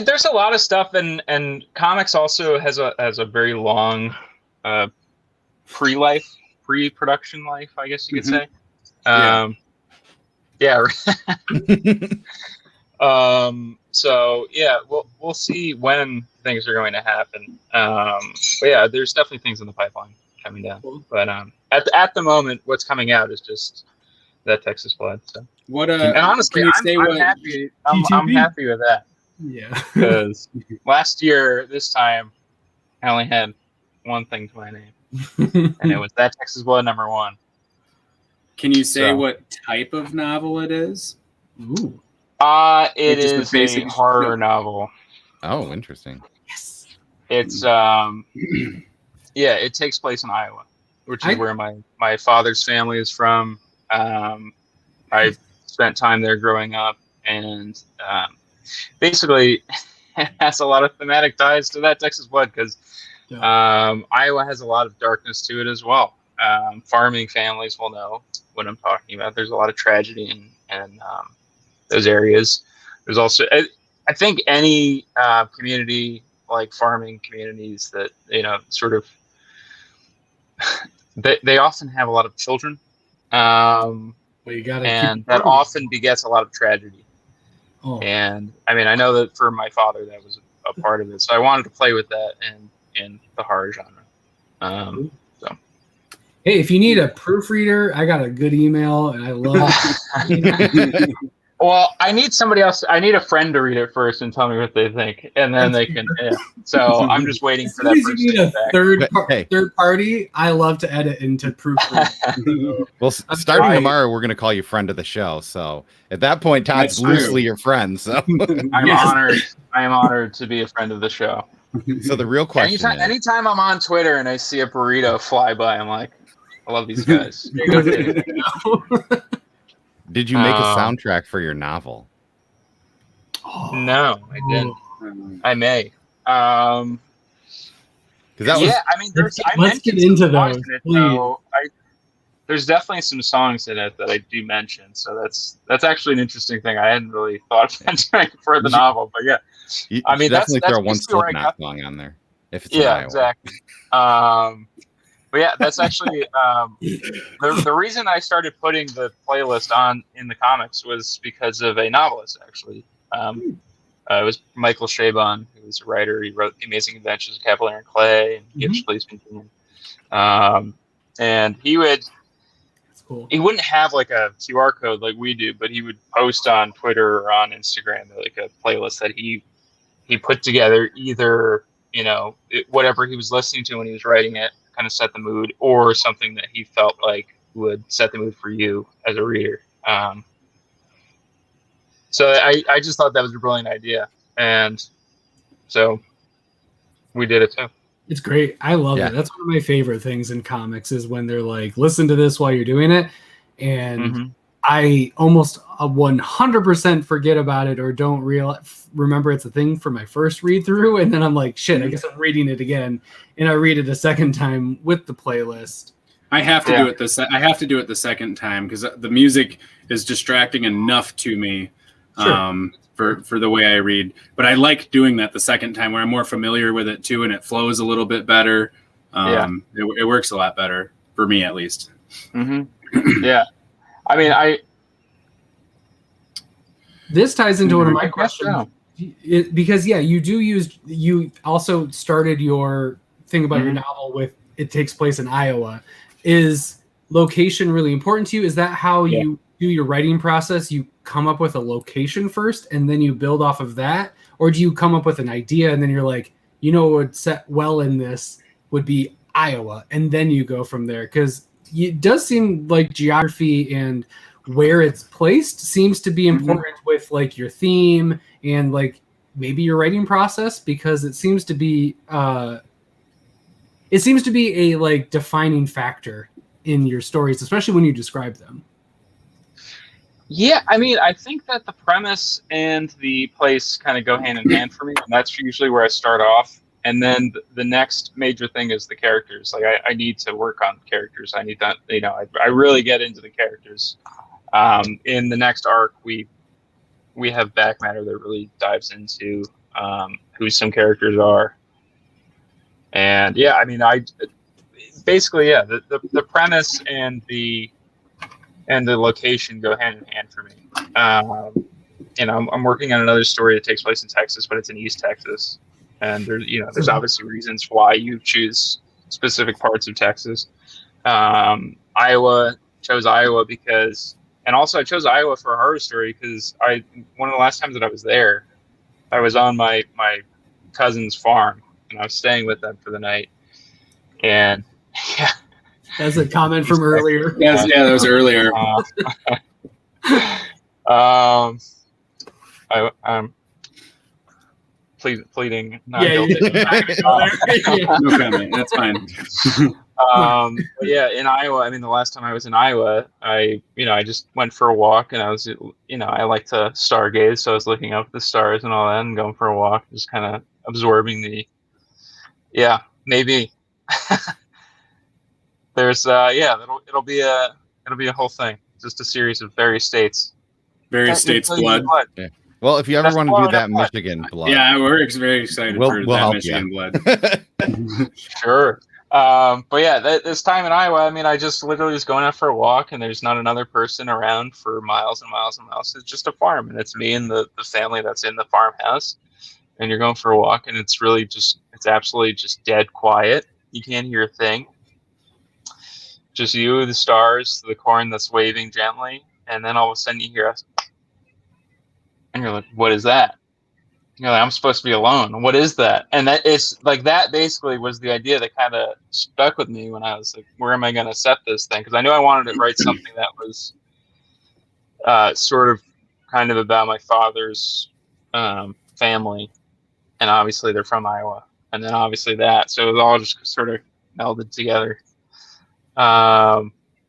there's a lot of stuff, and comics also has a very long pre-production life, I guess you could say. So yeah, we'll see when things are going to happen. But yeah, there's definitely things in the pipeline coming down. But at the moment, what's coming out is just that Texas Blood. So and honestly, I'm happy. I'm happy with that. Yeah. Because last year, this time, I only had one thing to my name, and it was that Texas Blood #1. Can you say what type of novel it is? Ooh. It is a horror novel. Oh, interesting. Yes. It's it takes place in Iowa, which is where my father's family is from. I spent time there growing up, and basically it has a lot of thematic ties to that Texas Blood, because Iowa has a lot of darkness to it as well. Farming families will know what I'm talking about. There's a lot of tragedy in those areas. There's also, I think, any community like farming communities that sort of they often have a lot of children, and that often begets a lot of tragedy. Oh. And I mean, I know that for my father that was a part of it, so I wanted to play with that in the horror genre. So hey, if you need a proofreader, I got a good email, and I love Well, I need somebody else. I need a friend to read it first and tell me what they think, and then they can. Yeah. So I'm just waiting for that person. You need a third party. I love to edit into proofread. Well, starting tomorrow, we're going to call you friend of the show. So at that point, Todd's loosely your friend. So I'm honored. I am honored to be a friend of the show. So the real question: anytime I'm on Twitter and I see a burrito fly by, I'm like, I love these guys. Did you make a soundtrack for your novel? No, I didn't. I may. I mean, let's get into those. There's definitely some songs in it that I do mention, so that's actually an interesting thing. I hadn't really thought of mentioning for the novel, but yeah, I mean, definitely that's throw one Slipknot song on there if it's exactly. But yeah, that's actually the reason I started putting the playlist on in the comics was because of a novelist, actually. It was Michael Chabon, who was a writer. He wrote The Amazing Adventures of Cavalier and Clay and Gibbs Police Continuum. And he wouldn't have like a QR code like we do, but he would post on Twitter or on Instagram like a playlist that he put together, either whatever he was listening to when he was writing it, kind of set the mood, or something that he felt like would set the mood for you as a reader. So I just thought that was a brilliant idea, and so we did it too. It's great. I love it. That's one of my favorite things in comics is when they're like, listen to this while you're doing it, and I almost 100% forget about it or don't remember it's a thing for my first read through, and then I'm like, shit, I guess I'm reading it again, and I read it a second time with the playlist. I have to do it I have to do it the second time because the music is distracting enough to me for the way I read. But I like doing that the second time where I'm more familiar with it too, and it flows a little bit better. It works a lot better for me, at least. Yeah. I mean, this ties into one of my questions because you also started your thing about your novel with it takes place in Iowa. Is location really important to you? Is that how you do your writing process? You come up with a location first and then you build off of that, or do you come up with an idea and then you're like, what would set well in this would be Iowa, and then you go from there? Because it does seem like geography and where it's placed seems to be important with like your theme and like maybe your writing process, because it seems to be a like defining factor in your stories, especially when you describe them. Yeah, I mean, I think that the premise and the place kind of go hand in hand for me, and that's usually where I start off. And then the next major thing is the characters. Like I need to work on characters. I need that, I really get into the characters. In the next arc, we have back matter that really dives into who some characters are. And yeah, I mean, the premise and the location go hand in hand for me. I'm working on another story that takes place in Texas, but it's in East Texas. And there's obviously reasons why you choose specific parts of Texas. Chose Iowa because, and also I chose Iowa for a horror story because one of the last times that I was there, I was on my cousin's farm and I was staying with them for the night. And yeah, that's a comment from earlier. Yeah, that was earlier. Pleading. Not guilty. No comment. That's fine. But yeah, in Iowa, I mean, the last time I was in Iowa, I just went for a walk, and I was, I like to stargaze, so I was looking up at the stars and all that, and going for a walk, just kind of absorbing maybe. There's it'll be a whole thing, just a series of various states blood. Yeah. Well, if you ever want to do that Michigan blood, we're very excited for that Michigan blood. Sure. But yeah, this time in Iowa, I mean, I just literally was going out for a walk, and there's not another person around for miles and miles and miles. It's just a farm, and it's me and the family that's in the farmhouse. And you're going for a walk, and it's really it's absolutely just dead quiet. You can't hear a thing. Just you, the stars, the corn that's waving gently, and then all of a sudden you hear us, and you're like, "What is that?" You're like, "I'm supposed to be alone. What is that?" And that is like that. Basically, was the idea that kind of stuck with me when I was like, "Where am I going to set this thing?" Because I knew I wanted to write something that was sort of kind of about my father's family, and obviously they're from Iowa, and then obviously that, so it was all just sort of melded together. But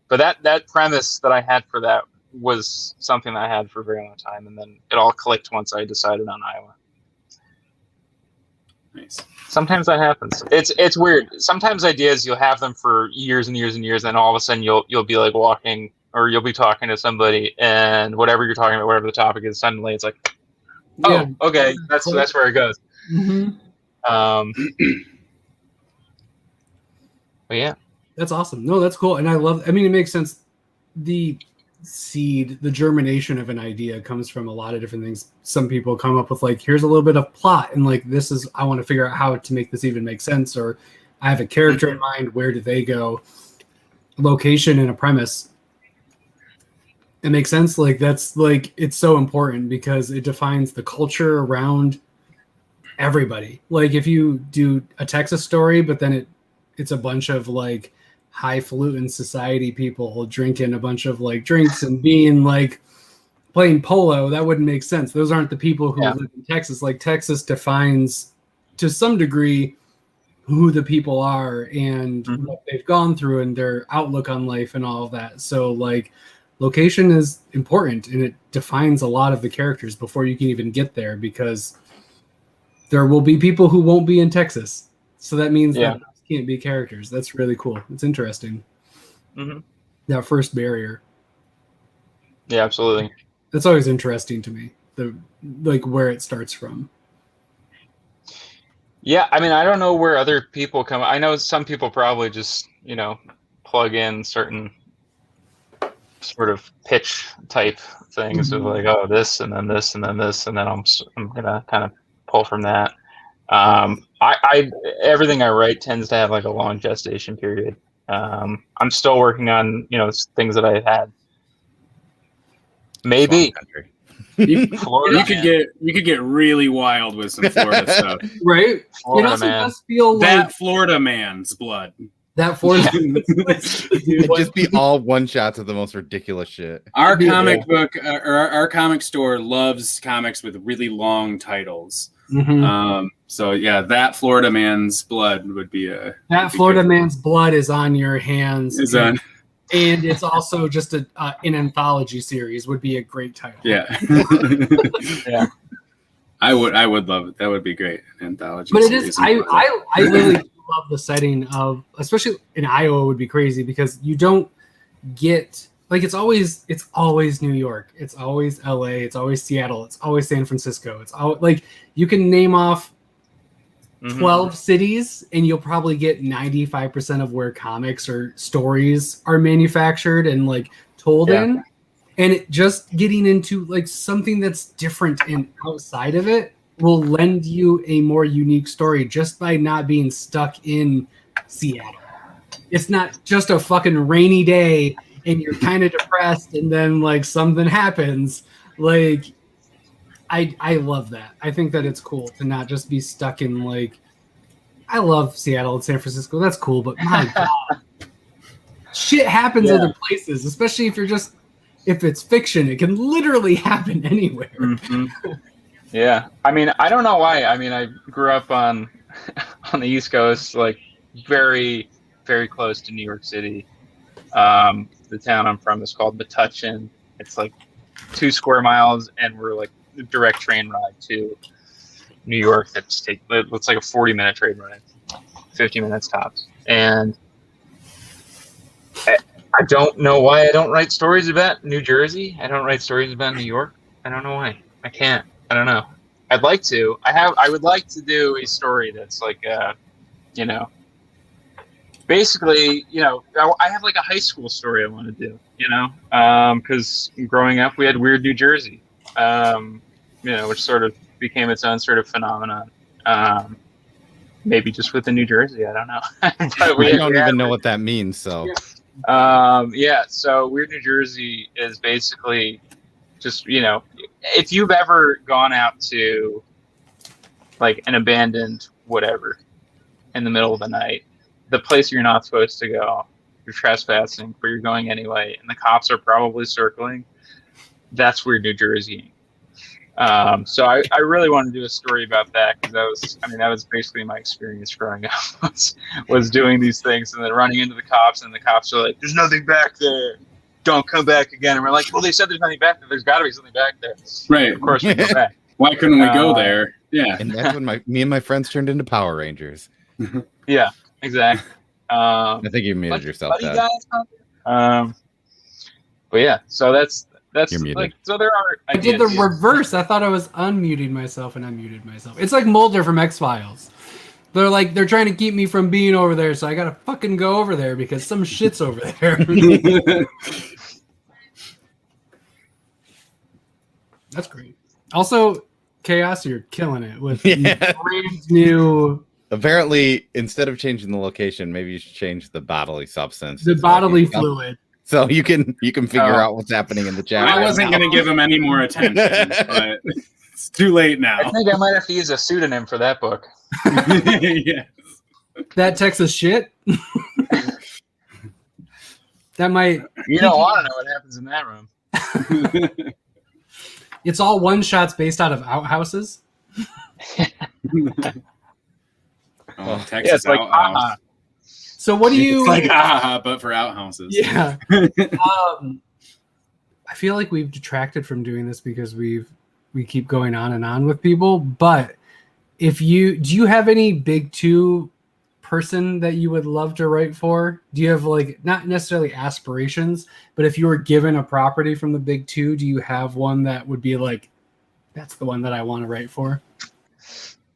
that premise that I had for that was something that I had for a very long time, and then it all clicked once I decided on Iowa. Nice. Sometimes that happens. It's weird. Sometimes ideas, you'll have them for years and years and years, and all of a sudden you'll be like walking, or you'll be talking to somebody, and whatever you're talking about, whatever the topic is, suddenly it's like, okay, that's where it goes. Mm-hmm. But yeah. That's awesome. No, that's cool. And it makes sense. The seed, the germination of an idea comes from a lot of different things. Some people come up with like, here's a little bit of plot, and like, I want to figure out how to make this even make sense, or I have a character in mind, where do they go? Location and a premise. It makes sense. Like, that's like, it's so important because it defines the culture around everybody. Like, if you do a Texas story, but then it's a bunch of like highfalutin society people drinking a bunch of like drinks and being like playing polo, that wouldn't make sense. Those aren't the people who live in Texas. Like, Texas defines to some degree who the people are and what they've gone through and their outlook on life and all of that. So like, location is important, and it defines a lot of the characters before you can even get there, because there will be people who won't be in Texas. So that means that can't be characters. That's really cool. It's interesting. Mm-hmm. That first barrier. Yeah, absolutely. That's always interesting to me. Where it starts from. Yeah, I mean, I don't know where other people come. I know some people probably just, plug in certain sort of pitch type things of like, oh, this and then this and then this, and then I'm gonna kind of pull from that. I everything I write tends to have like a long gestation period. I'm still working on things that I had. Maybe you could get really wild with some Florida stuff, right? Florida it also man. does feel that like Florida man's blood. That Florida It'd just be all one shots of the most ridiculous shit. Our comic book, or our comic store loves comics with really long titles. Mm-hmm. So yeah, that Florida Man's Blood would be a. That Florida Man's Blood is on your hands. Is on. And it's also just an anthology series. Would be a great title. Yeah. Yeah. I would love it. That would be great. Anthology. But it is. I really love the setting of, especially in Iowa, would be crazy because you don't get like it's always New York, it's always LA, it's always Seattle, it's always San Francisco. It's all like you can name off 12 cities and you'll probably get 95% of where comics or stories are manufactured and like told in. And it just getting into like something that's different and outside of it will lend you a more unique story just by not being stuck in Seattle. It's not just a fucking rainy day and you're kind of depressed and then like something happens. Like I love that. I think that it's cool to not just be stuck in like, I love Seattle and San Francisco. That's cool, but my God, shit happens other places, especially if it's fiction, it can literally happen anywhere. Yeah, I mean, I don't know why. I mean, I grew up on the East Coast, like very, very close to New York City. The town I'm from is called Metuchen. It's like 2 square miles, and we're like a direct train ride to New York. It's like a 40-minute train ride, 50 minutes tops. And I don't know why I don't write stories about New Jersey. I don't write stories about New York. I don't know why. I can't. I don't know. I'd like to. I would like to do a story that's like, basically, I have like a high school story I want to do, because growing up we had Weird New Jersey, which sort of became its own sort of phenomenon. Maybe just within New Jersey, I don't know. But we don't even know what that means, so. So Weird New Jersey is basically just, if you've ever gone out to like an abandoned whatever in the middle of the night, the place you're not supposed to go, you're trespassing, but you're going anyway, and the cops are probably circling, that's Weird New Jersey. So I really want to do a story about that because that was basically my experience growing up was doing these things and then running into the cops, and the cops are like, "There's nothing back there. Don't come back again." And we're like, "Well, they said there's nothing back there. There's got to be something back there." Right. Of course we go back. Why couldn't we go there? Yeah. And that's when me and my friends turned into Power Rangers. Yeah, exactly. I think you muted yourself. But yeah, so that's like, so there are. I did the reverse. I thought I was unmuting myself and I muted myself. It's like Mulder from X-Files. They're trying to keep me from being over there, so I gotta fucking go over there because some shit's over there. That's great. Also, Chaos, you're killing it with brand new. Apparently, instead of changing the location, maybe you should change the bodily substance. The bodily fluid. So you can figure out what's happening in the chat. I wasn't going to give him any more attention, but it's too late now. I think I might have to use a pseudonym for that book. Yes. That Texas shit. That might. You don't want to know what happens in that room. It's all one shots based out of outhouses. Texas it's like outhouse. So what do you? It's like but for outhouses. Yeah. I feel like we've detracted from doing this because we keep going on and on with people. But do you have any big two person that you would love to write for? Do you have like not necessarily aspirations, but if you were given a property from the big two, do you have one that would be like, that's the one that I want to write for?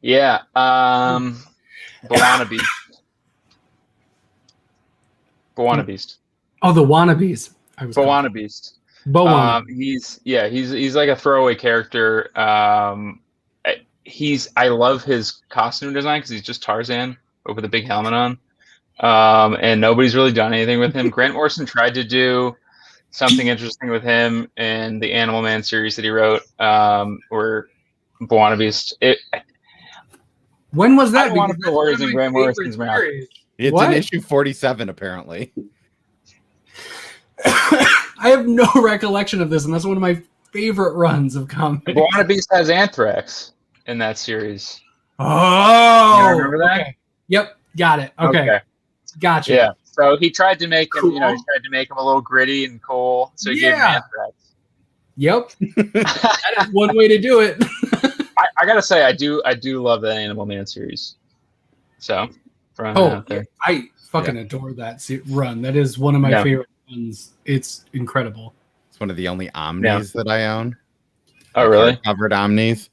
Yeah. Bawanabe. Beast. Oh, the Wannabes. Bawanabe Beast. He's like a throwaway character. I love his costume design because he's just Tarzan with a big helmet on. And nobody's really done anything with him. Grant Morrison tried to do something interesting with him in the Animal Man series that he wrote, or Bawanabe Beast. When was that? I don't want to put words in Grant Morrison's mouth. It's What? in issue 47, apparently. I have no recollection of this, and that's one of my favorite runs of comics. Buona Beast has Anthrax in that series. Oh, You remember that? Okay. Yep, got it. Okay. Gotcha. Yeah. So he tried to make him, Cool. he tried to make him a little gritty and cool. So he gave him Anthrax. Yep. That is one way to do it. I gotta say, I do love that Animal Man series. So, out there. I fucking adore that run. That is one of my favorite runs. It's incredible. It's one of the only Omnis that I own. Oh, really? Covered Omnis.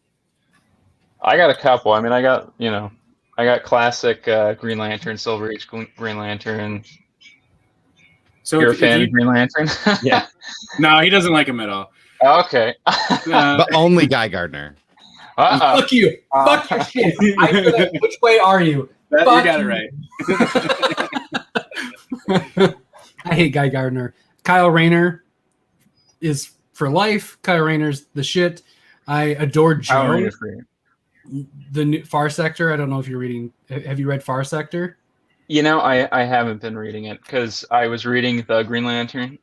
I got a couple. I mean, I got classic Green Lantern, Silver Age Green Lantern. So you're a fan of Green Lantern? Yeah. No, he doesn't like him at all. Okay. But only Guy Gardner. Fuck you. Fuck your shit. I feel like, which way are you? You got it right. I hate Guy Gardner. Kyle Rayner is for life. Kyle Rayner's the shit. I adore Joe. The new Far Sector. I don't know if you're reading. Have you read Far Sector? I haven't been reading it because I was reading the Green Lantern.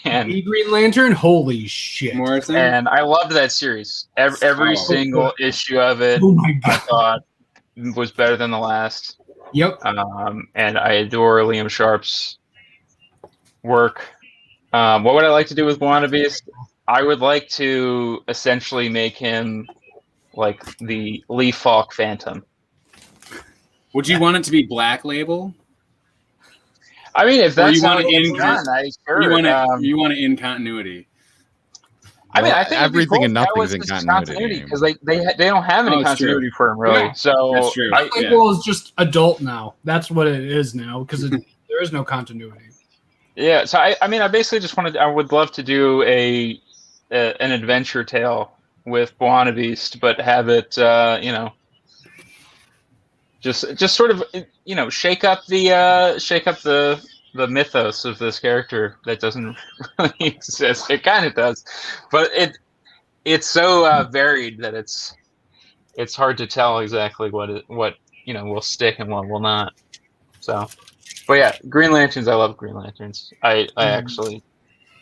And the Green Lantern? Holy shit. Morrison? And I loved that series. Every single issue of it, I thought was better than the last. Yep. And I adore Liam Sharp's work. What would I like to do with Buona Beast? I would like to essentially make him like the Lee Falk Phantom. Would you want it to be Black Label? I mean, if that's how you want it in continuity. I mean, I think everything and nothing is in continuity because they don't have any continuity for him, really. Yeah. So that's true. Black Label is just adult now. That's what it is now because there is no continuity. Yeah. So I mean, I basically just I would love to do an adventure tale with Buona Beast, but have it, just sort of, shake up the mythos of this character that doesn't really exist. It kind of does, but it's so varied that it's hard to tell exactly what will stick and what will not. So, but yeah, Green Lanterns. I love Green Lanterns. I actually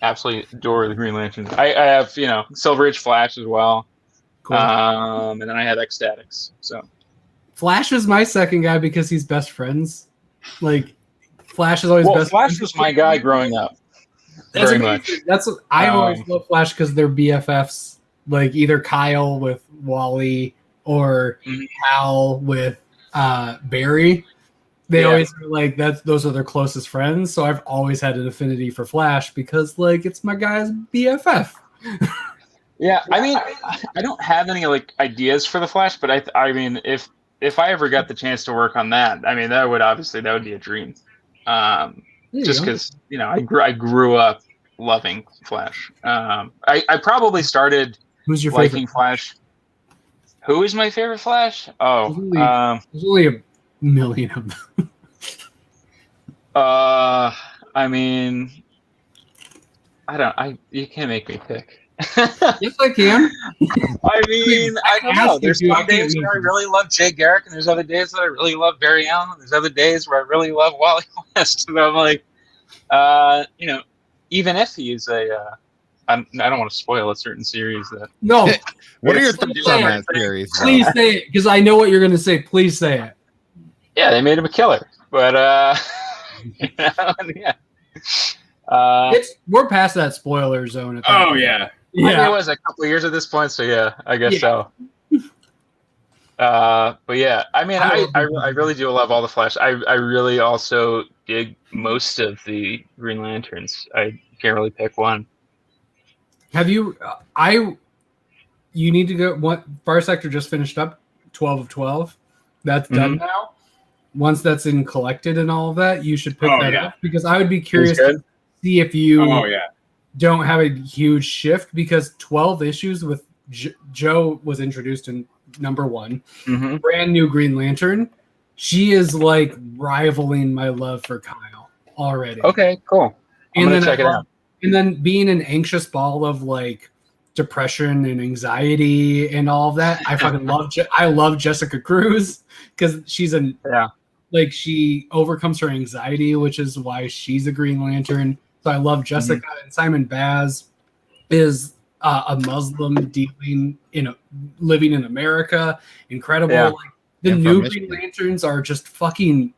absolutely adore the Green Lanterns. I have Silver Age Flash as well, cool. And then I have Ecstatics. So. Flash is my second guy because he's best friends. Like, Flash is always best. Flash was my guy growing up. Very much. That's what I always love Flash because they're BFFs. Like either Kyle with Wally or Hal with Barry. They always are like those are their closest friends. So I've always had an affinity for Flash because like it's my guy's BFF. Yeah, I mean, I don't have any like ideas for the Flash, but I mean, if I ever got the chance to work on that, I mean, that would be a dream. Just because I grew up loving Flash. I probably started Who's your liking favorite Flash. Who is my favorite Flash? Oh, there's only a million of them. I mean, you can't make me pick. Yes, I can. I mean, I don't know. There's some days where I really love Jay Garrick, and there's other days that I really love Barry Allen, and there's other days where I really love Wally West. And I'm like, even if he is I don't want to spoil a certain series. No. What are your thoughts on that series? Please say it, because I know what you're going to say. Please say it. Yeah, they made him a killer, but yeah. We're past that spoiler zone. Oh yeah. Yeah. I mean, it was a couple of years at this point, so yeah, I guess so. But yeah, I mean, I really do love all the Flash. I really also dig most of the Green Lanterns. I can't really pick one. Have you? You need to go. What Far Sector just finished up? 12 of 12. That's done now. Once that's in collected and all of that, you should pick that up because I would be curious to see if you. Oh yeah. Don't have a huge shift because 12 issues with Joe was introduced in number 1. Brand new Green Lantern. She is like rivaling my love for Kyle already. Okay, cool. I'm gonna check it out. And then being an anxious ball of like depression and anxiety and all of that, I fucking love. I love Jessica Cruz because she's like she overcomes her anxiety, which is why she's a Green Lantern. So I love Jessica. And Simon Baz is a Muslim living in America. Incredible. Yeah. Like, the new Green Lanterns are just fucking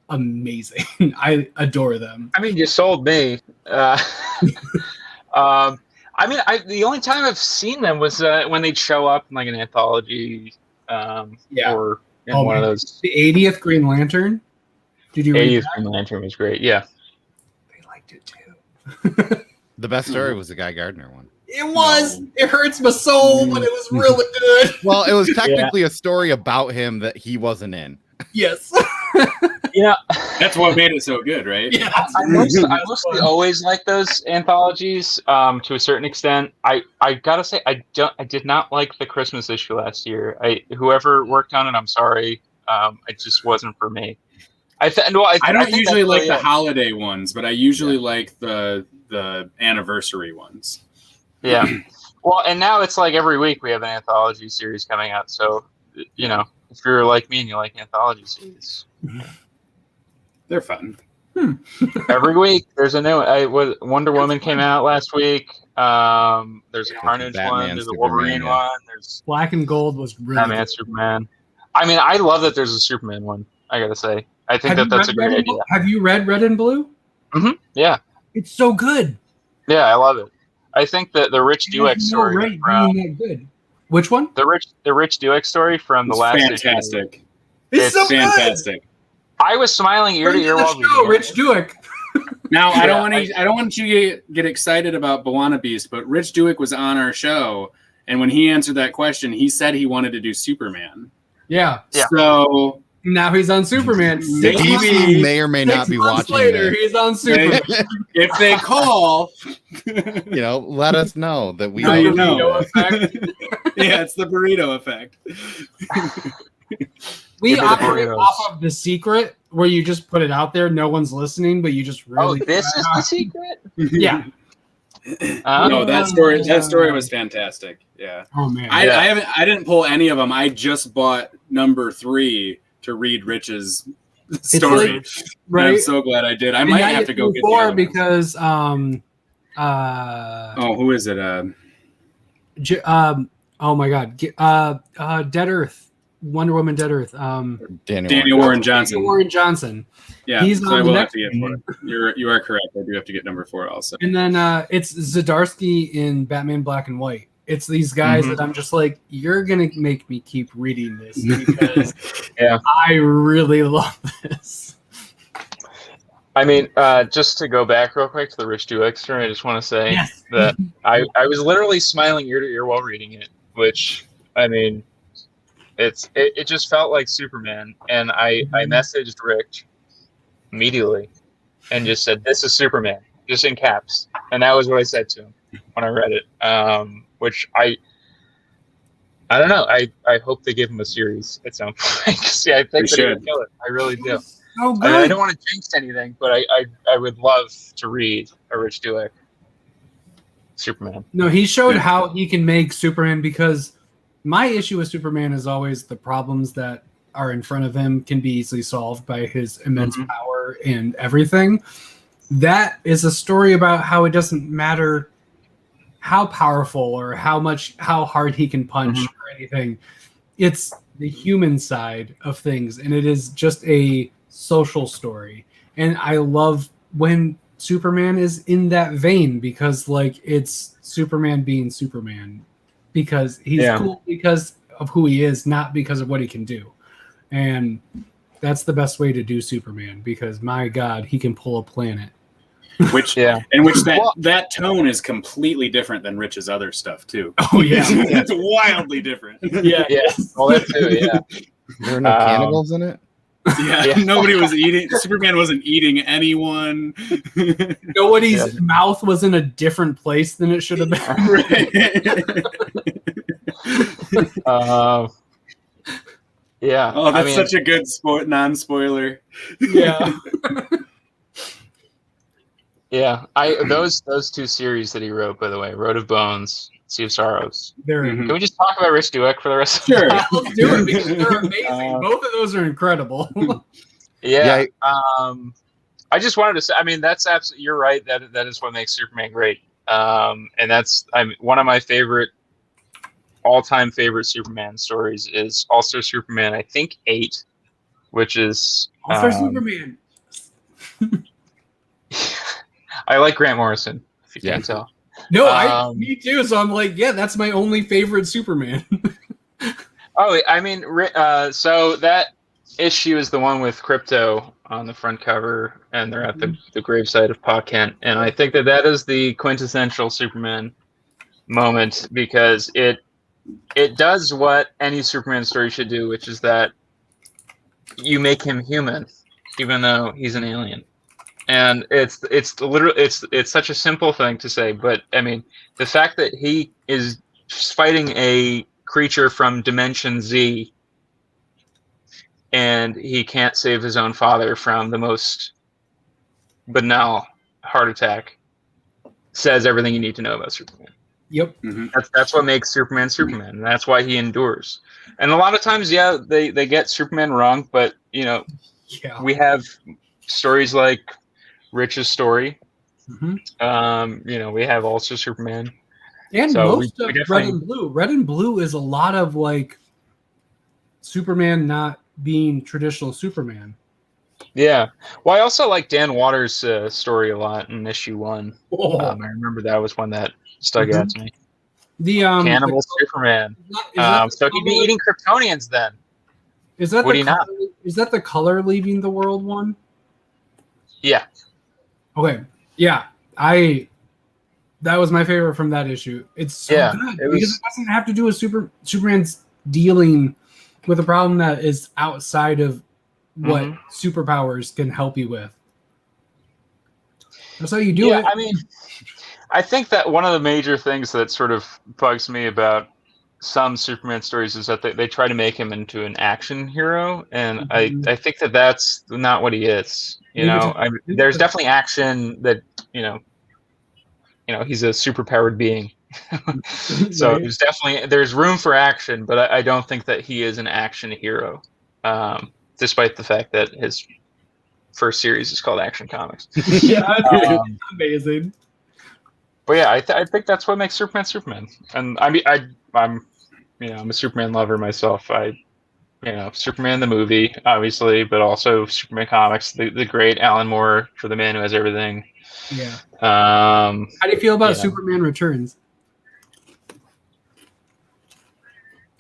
amazing. I adore them. I mean, you sold me. I mean, the only time I've seen them was when they'd show up in like an anthology, or in one of those. The 80th Green Lantern. Did you read 80th that? Green Lantern was great. Yeah, they liked it too. The best story was the Guy Gardner one. It was. No. It hurts my soul, but it was really good. Well, it was technically a story about him that he wasn't in. Yes. Yeah, that's what made it so good, right? Yeah, I mostly always like those anthologies to a certain extent. I gotta say I did not like the Christmas issue last year. Whoever worked on it, I'm sorry, it just wasn't for me. I don't usually like the holiday ones, but I usually like the anniversary ones. Yeah. Well, and now it's like every week we have an anthology series coming out. So, you know, if you're like me and you like anthology series, they're fun. Every week there's a new one. Wonder Woman came out last week. There's a Carnage one. There's a Wolverine one. There's Black and Gold was really Batman, good. Superman. I mean, I love that there's a Superman one. I gotta say, I think that's a great idea. Have you read Red and Blue? Mm-hmm. Yeah, it's so good. Yeah, I love it. I think that the Rich Dueck story. Good. Which one? The Rich Dueck story from the last. Fantastic. It's so fantastic. Good. I was smiling ear to ear while reading Rich Dueck. Now I don't want you to get excited about Bawana Beast, but Rich Dueck was on our show, and when he answered that question, he said he wanted to do Superman. Yeah. So now he's on Superman. He may or may not be watching. Later, he's on Superman. If they call, let us know that we know. Yeah, it's the burrito effect. We operate off of The Secret, where you just put it out there, no one's listening, but you just really. Oh, this is The Secret. Yeah. No, that story was fantastic. Yeah. Oh man. I didn't pull any of them. I just bought number 3 to read Rich's story. Like, right. I'm so glad I did. I might have to go get the other because who is it? Oh my God. Dead Earth. Wonder Woman, Dead Earth. Daniel Warren Johnson. Daniel Warren Johnson. Yeah, he's so I will have to get 4. You are correct. I do have to get number 4 also. And then it's Zdarsky in Batman Black and White. It's these guys that I'm just like, you're gonna make me keep reading this because I really love this. I mean, just to go back real quick to the Rich Dueck story, I just want to say that I was literally smiling ear to ear while reading it, which I mean. It just felt like Superman, and I messaged Rick immediately and just said, "This is Superman," just in caps, and that was what I said to him when I read it. Which I don't know. I hope they give him a series at some point. See, I think they would kill it. I really do. Oh, good. I don't want to jinx anything, but I would love to read a Rich Dueck Superman. No, he showed how he can make Superman because. My issue with Superman is always the problems that are in front of him can be easily solved by his immense power and everything. That is a story about how it doesn't matter how powerful or how hard he can punch or anything. It's the human side of things, and it is just a social story. And I love when Superman is in that vein because, like, it's Superman being Superman. Because he's cool because of who he is, not because of what he can do. And that's the best way to do Superman because, my God, he can pull a planet. That tone is completely different than Rich's other stuff, too. Oh, yeah. It's wildly different. Yeah. Well, that too, yeah. There are no cannibals in it? Yeah, nobody was eating. Superman wasn't eating anyone. Nobody's mouth was in a different place than it should have been. Yeah. Oh, that's such a good non-spoiler. Yeah. Yeah. Those 2 series that he wrote, by the way, Road of Bones, Sea of Sorrows. Can we just talk about Rich Dueck for the rest of the time? Let's do it because they're amazing. Both of those are incredible. Yeah. I just wanted to say, I mean, that's absolutely, you're right. That is what makes Superman great. And that's, one of my all-time favorite Superman stories is All-Star Superman, I think 8, which is All-Star Superman. I like Grant Morrison, if you can't tell. No, me too. So I'm like, yeah, that's my only favorite Superman. I mean, so that issue is the one with Crypto on the front cover, and they're at the gravesite of Pa Kent, and I think that is the quintessential Superman moment, because it does what any Superman story should do, which is that you make him human, even though he's an alien. And it's literally it's such a simple thing to say, but I mean, the fact that he is fighting a creature from Dimension Z, and he can't save his own father from the most banal heart attack, says everything you need to know about Superman. Yep. Mm-hmm. That's what makes Superman Superman. And that's why he endures. And a lot of times, yeah, they get Superman wrong, but we have stories like Rich's story. Mm-hmm. We have also Superman. And so most of Red and Blue. Red and Blue is a lot of like Superman not being traditional Superman. Yeah. Well, I also like Dan Waters' story a lot in issue 1. I remember that was one that stuck out to me. The Cannibal Superman. So he'd be eating Kryptonians then. Is that is that the color leaving the world one? Yeah. Okay. Yeah. That was my favorite from that issue. It's so good because it doesn't have to do with Superman's dealing with a problem that is outside of what superpowers can help you with. That's how you do it. I mean, I think that one of the major things that sort of bugs me about some Superman stories is that they try to make him into an action hero, and I think that that's not what he is. There's definitely action that he's a superpowered being. So there's room for action, but I don't think that he is an action hero, despite the fact that his first series is called Action Comics. Yeah, amazing. But yeah, I think that's what makes Superman Superman. And I mean, I'm a Superman lover myself. Superman the movie, obviously, but also Superman comics, the great Alan Moore for The Man Who Has Everything. Yeah. How do you feel about Superman Returns?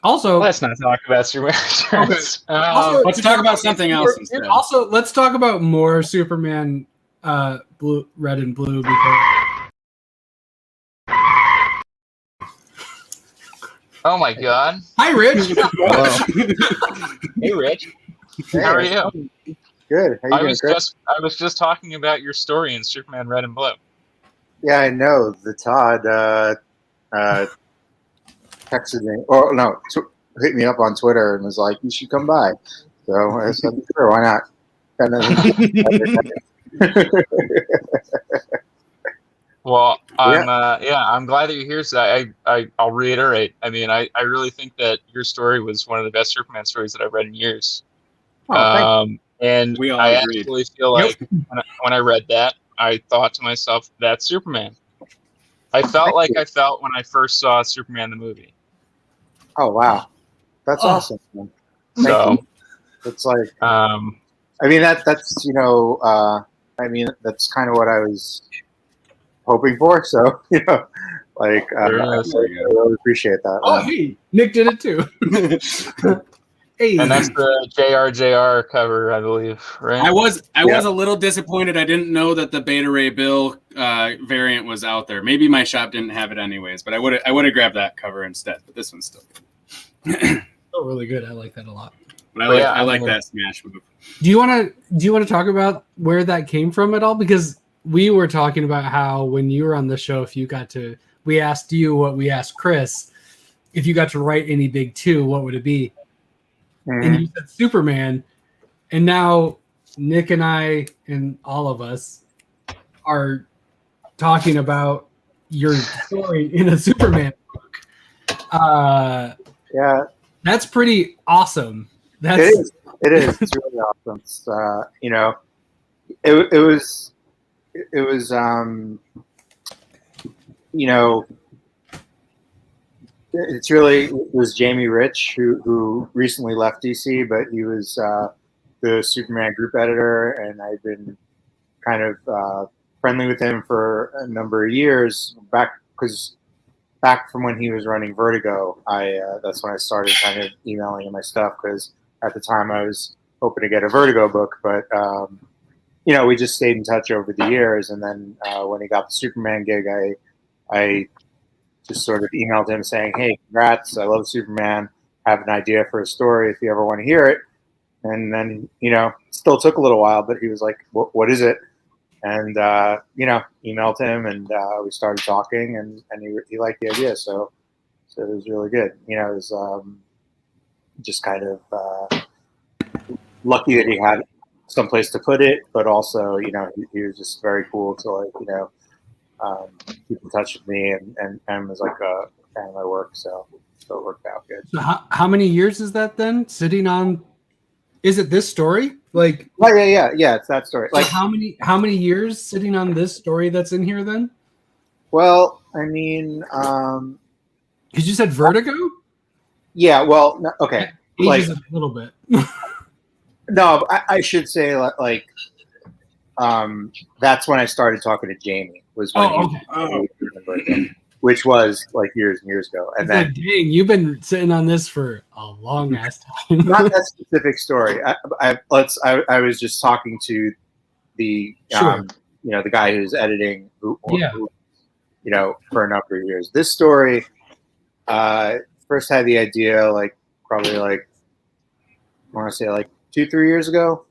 Also, let's not talk about Superman Returns. Okay. Let's talk about something else instead. Also, let's talk about more Superman Red and Blue, because oh my God! Hi, Rich. Hey, Rich. How are you? Good. How you doing, Chris? I was just talking about your story in Superman Red and Blue. Yeah, I know. The Todd texted me, or no, hit me up on Twitter and was like, "You should come by." So I said, "Sure, why not?" Well, I'm glad that you're here. So I'll reiterate. I mean, I really think that your story was one of the best Superman stories that I've read in years. And we all I agreed. actually feel like when I read that, I thought to myself, "That's Superman." I felt like I felt when I first saw Superman the movie. Oh wow, that's awesome. Man. Thank you. It's like, I mean that's I mean that's kind of what I was hoping for. So I really appreciate that. Oh, hey, Nick did it too. Hey. And that's the JRJR cover, I believe, right? I was a little disappointed. I didn't know that the Beta Ray Bill variant was out there. Maybe my shop didn't have it anyways, but I would have grabbed that cover instead. But this one's still good. Oh, really good. I like that a lot. But I like that smash move. Do you want to talk about where that came from at all? Because we were talking about how when you were on the show, we asked you what we asked Chris, if you got to write any big 2, what would it be? And you said Superman, and now Nick and I and all of us are talking about your story in a Superman book. Yeah, that's pretty awesome. It is. It is. It's really awesome. It's, you know, it was, you know, it was Jamie Rich who recently left DC, but he was the Superman group editor, and I've been kind of friendly with him for a number of years back from when he was running Vertigo. That's when I started kind of emailing him my stuff, because at the time I was hoping to get a Vertigo book, but you know, we just stayed in touch over the years. And then when he got the Superman gig, I just sort of emailed him saying, "Hey, congrats! I love Superman. Have an idea for a story if you ever want to hear it." And then, you know, it still took a little while, but he was like, "What is it?" And you know, emailed him, and we started talking, and he liked the idea, so it was really good. You know, it was just kind of lucky that he had someplace to put it, but also, you know, he was just very cool to, like, you know, keep in touch with me, and was like a fan of my work, so it worked out good. So how many years is that then sitting on? Is it this story? Like, oh, yeah, it's that story. Like, how many years sitting on this story that's in here then? Well, I mean, because you said Vertigo. Yeah, well, no, okay, like a little bit. No, I should say, like, that's when I started talking to Jamie. Was when which was like years and years ago. And then, like, dang, you've been sitting on this for a long ass time. Not that specific story. I was just talking to the sure. You know, the guy who's editing, who, you know, for a number of years. This story, first had the idea like probably like, I want to say like 2-3 years ago,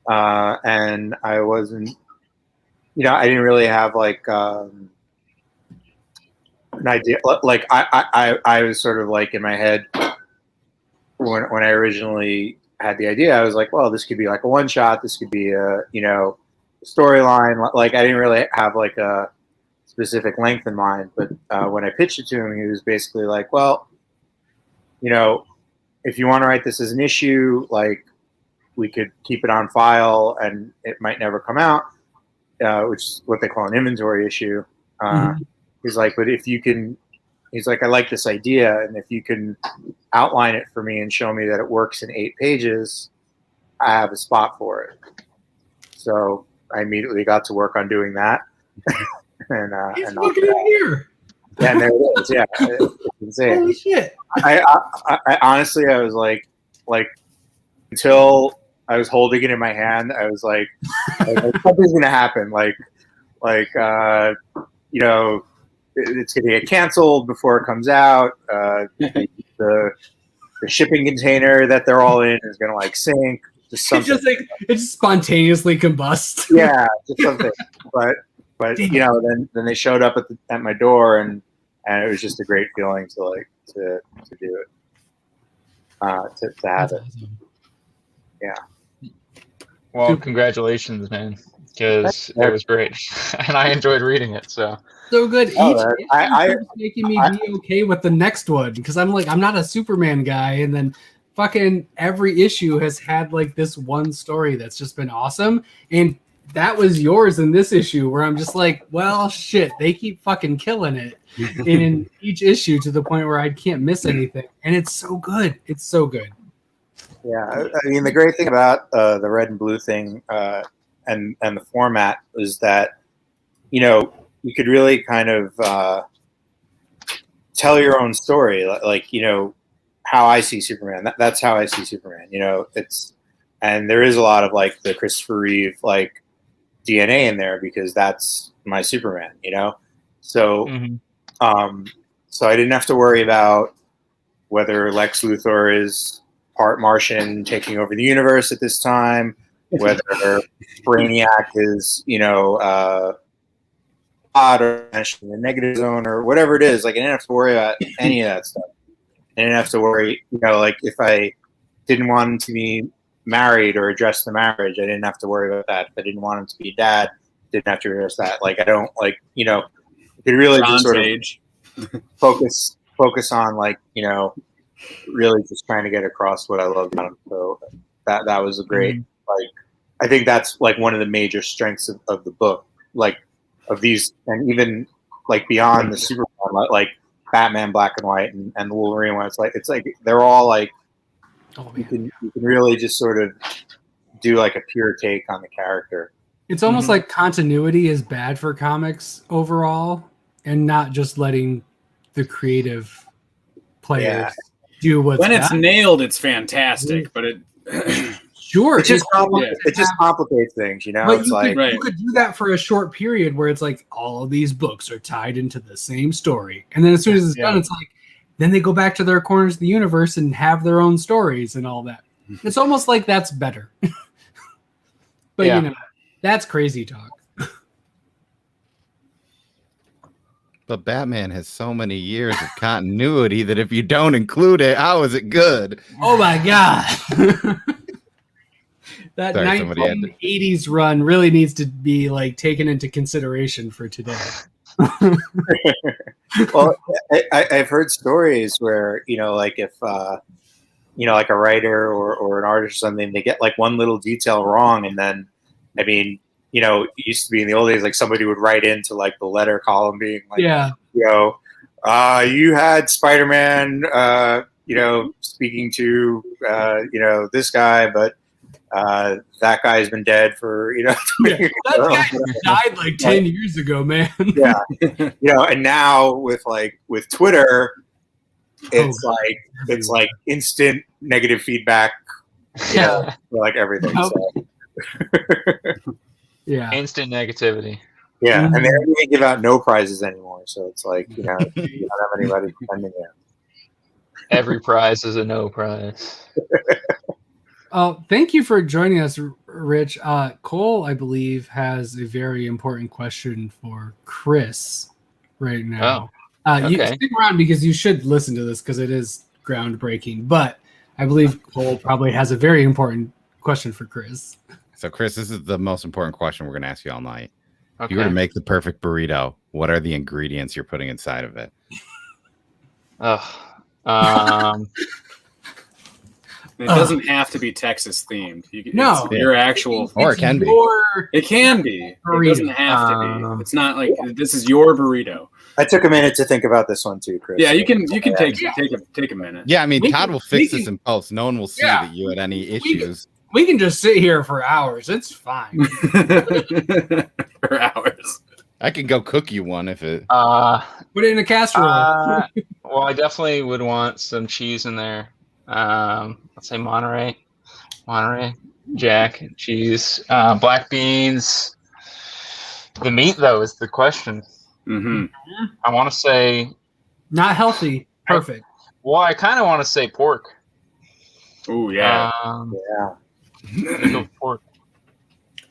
and I wasn't, you know, I didn't really have like an idea. Like I was sort of like in my head when I originally had the idea, I was like, well, this could be like a one shot. This could be a, you know, storyline. Like I didn't really have like a specific length in mind. But when I pitched it to him, he was basically like, well, you know, if you want to write this as an issue, like we could keep it on file and it might never come out, which is what they call an inventory issue. He's like, but if you can, he's like, I like this idea, and if you can outline it for me and show me that it works in 8 pages, I have a spot for it. So I immediately got to work on doing that. He's looking in here. Yeah, and there it is. Yeah, it's insane. Holy shit! I honestly, I was like until I was holding it in my hand, I was like something's gonna happen. Like you know, it's gonna get canceled before it comes out. The shipping container that they're all in is gonna like sink. Just something. It just spontaneously combusts. Yeah, just something. But you know, then they showed up at my door, and it was just a great feeling to do it, to have it. Awesome. Yeah. Well, congratulations, man, because it was great, and I enjoyed reading it. So good. Each issue is making me be okay with the next one, because I'm like, I'm not a Superman guy, and then fucking every issue has had like this one story that's just been awesome, and that was yours in this issue, where I'm just like, well, shit, they keep fucking killing it in each issue to the point where I can't miss anything, and it's so good. It's so good. Yeah, I mean, the great thing about the red and blue thing and the format is that, you know, you could really kind of tell your own story, like, you know, how I see Superman. That's how I see Superman. You know, and there is a lot of like the Christopher Reeve like DNA in there, because that's my Superman. You know, so so I didn't have to worry about whether Lex Luthor is part Martian taking over the universe at this time, whether Brainiac is, you know, odd or in the negative zone or whatever it is. Like, I didn't have to worry about any of that stuff. I didn't have to worry, you know, like if I didn't want him to be married or address the marriage, I didn't have to worry about that. If I didn't want him to be dad, didn't have to address that. Like, I don't, like, you know, you could really just sort of focus on, like, you know, really just trying to get across what I love about him. So that was a great like. I think that's like one of the major strengths of the book, like of these, and even like beyond the Superman, like Batman Black and White and Wolverine. When it's like they're all like you can really just sort of do like a pure take on the character. It's almost like continuity is bad for comics overall, and not just letting the creative players do what's when it's nailed. It's fantastic, but it. Sure, it just complicates things, you know. But it's you could do that for a short period where it's like all of these books are tied into the same story, and then as soon as it's done, it's like then they go back to their corners of the universe and have their own stories and all that. It's almost like that's better. But you know, that's crazy talk. But Batman has so many years of continuity that if you don't include it, how is it good? Oh my god. That 1980s run really needs to be like taken into consideration for today. Well, I've heard stories where, you know, like if, you know, like a writer or an artist or something, they get like one little detail wrong. And then, I mean, you know, it used to be in the old days, like somebody would write into like the letter column being like, you know, you had Spider-Man, you know, speaking to, you know, this guy, but that guy's been dead for, you know, that guy died like 10 years ago, man. You know, and now with Twitter, it's like instant negative feedback, you know, for like everything. So. Instant negativity. And they don't even give out no prizes anymore, so it's like, you know, you don't have anybody defending it. Every prize is a no prize. Thank you for joining us, Rich. Cole, I believe, has a very important question for Chris right now. You stick around because you should listen to this because it is groundbreaking. But I believe Cole probably has a very important question for Chris. So, Chris, this is the most important question we're going to ask you all night. If you were to make the perfect burrito, what are the ingredients you're putting inside of it? It doesn't have to be Texas themed. No, your actual, or it can be. It can be. Burrito. It doesn't have to be. It's not like this is your burrito. I took a minute to think about this one too, Chris. Yeah, you can take a minute. Yeah, I mean, Todd will fix this in post. No one will see that you had any issues. We can just sit here for hours. It's fine. For hours. I can go cook you one if it. Put it in a casserole. Well, I definitely would want some cheese in there. Let's say Monterey Jack, cheese, black beans. The meat, though, is the question. I want to say not healthy. Perfect. Well, I kind of want to say pork. Oh yeah, go pork.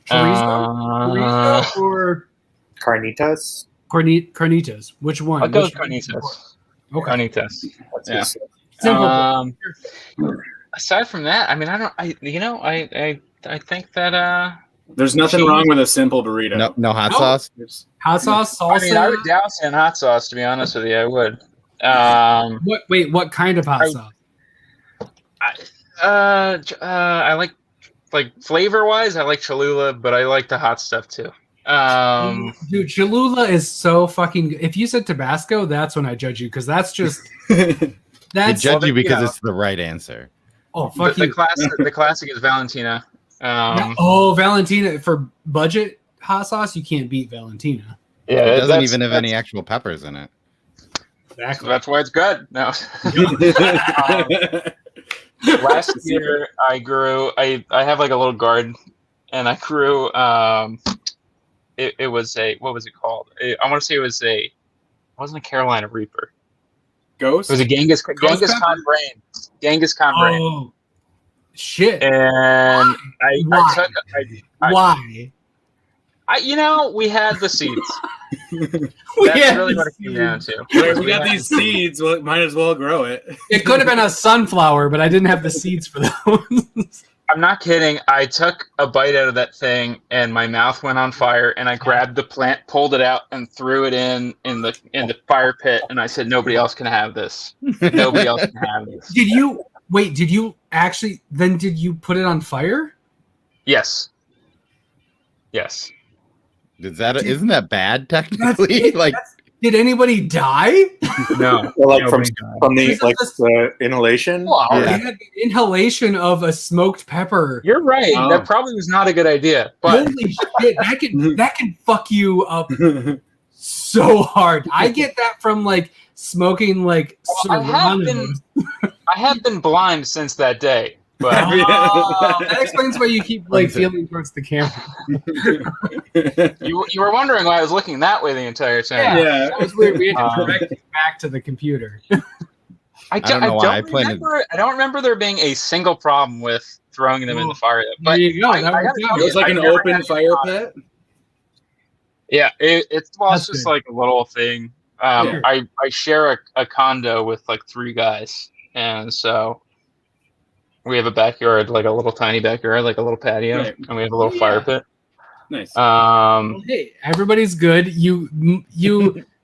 Chorizo or carnitas? Carnitas. Which one? I'll go with carnitas. Okay. Carnitas. Yeah. Simple. Aside from that, I mean, I think that there's nothing wrong with a simple burrito. No hot sauce. Hot sauce, salsa. I mean, I would douse in hot sauce. To be honest with you, I would. What kind of hot sauce? I like flavor wise, I like Cholula, but I like the hot stuff too. Dude, Cholula is so fucking good. If you said Tabasco, that's when I judge you because that's just I judge you because it's the right answer. Oh, fuck you. The classic is Valentina. Valentina for budget hot sauce, you can't beat Valentina. Yeah, it doesn't even have any actual peppers in it. Exactly. That's why it's good. No. Last year I grew. I have like a little garden, and I grew. It was a, what was it called? I want to say it wasn't a Carolina Reaper. Ghost. It was a Genghis Khan brain. Genghis Khan brain. Oh shit! And why? We had the seeds. That's really what it came down to. We got these seeds. Well, might as well grow it. It could have been a sunflower, but I didn't have the seeds for those. I'm not kidding. I took a bite out of that thing, and my mouth went on fire. And I grabbed the plant, pulled it out, and threw it in the fire pit. And I said, "Nobody else can have this. Nobody else can have this." Did you actually, then did you put it on fire? Yes. Isn't that bad technically? Did anybody die? No. Well, like from the inhalation. Well, yeah. The inhalation of a smoked pepper. You're right. Oh. That probably was not a good idea. But holy shit, that can fuck you up so hard. I get that from like smoking like Serranos. I have been blind since that day. But that explains why you keep like feeling towards the camera. you were wondering why I was looking that way the entire time. Yeah. That was weird. We had to direct it back to the computer. I don't remember there being a single problem with throwing them in the fire. But there you go. It was like an open fire pit. Yeah, it's just like a little thing. I share a condo with like 3 guys, and so we have a backyard, like a little tiny backyard, like a little patio, and we have a little fire pit. Nice. Hey, everybody's good. You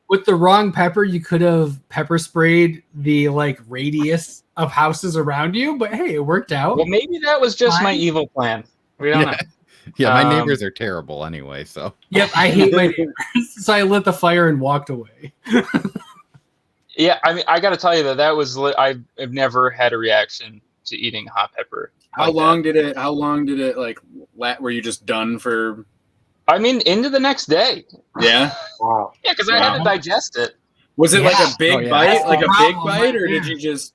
with the wrong pepper, you could have pepper sprayed the like radius of houses around you, but hey, it worked out. Well, maybe that was just my evil plan. We don't know. Yeah, my neighbors are terrible anyway, so. Yep, I hate my neighbors. So I lit the fire and walked away. Yeah, I mean, I got to tell you that was I've never had a reaction to eating hot pepper. How long did it like were you just done for? I mean, into the next day. Yeah. Wow. Yeah, because I had to digest it. Was it like a big bite, like a big bite, or did you just?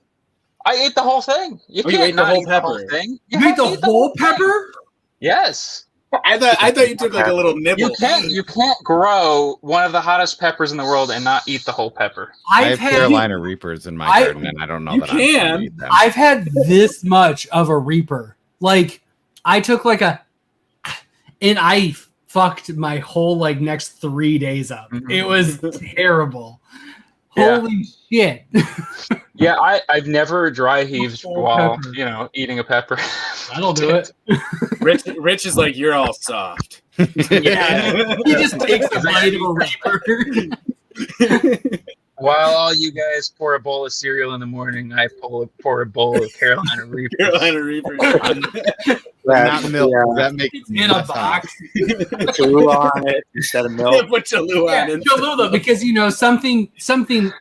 I ate the whole thing. You ate the whole pepper. You ate the whole pepper? Yes. I thought you took like a little nibble. You can't grow one of the hottest peppers in the world and not eat the whole pepper. I have Carolina Reapers in my garden, and I don't know that I can eat them. I've had this much of a Reaper. Like, I took like and I fucked my whole like next 3 days up. Mm-hmm. It was terrible. Yeah. Holy shit. Yeah, I've never dry heaved while eating a pepper. That'll do it. Rich is like, you're all soft. Yeah, he just takes a bite of a Reaper. While all you guys pour a bowl of cereal in the morning, I pour a bowl of Carolina Reapers. Carolina Reapers. Not milk. Yeah. That makes it's in a box. Put Cholula on it instead of milk. Put Cholula on it. Cholula, because something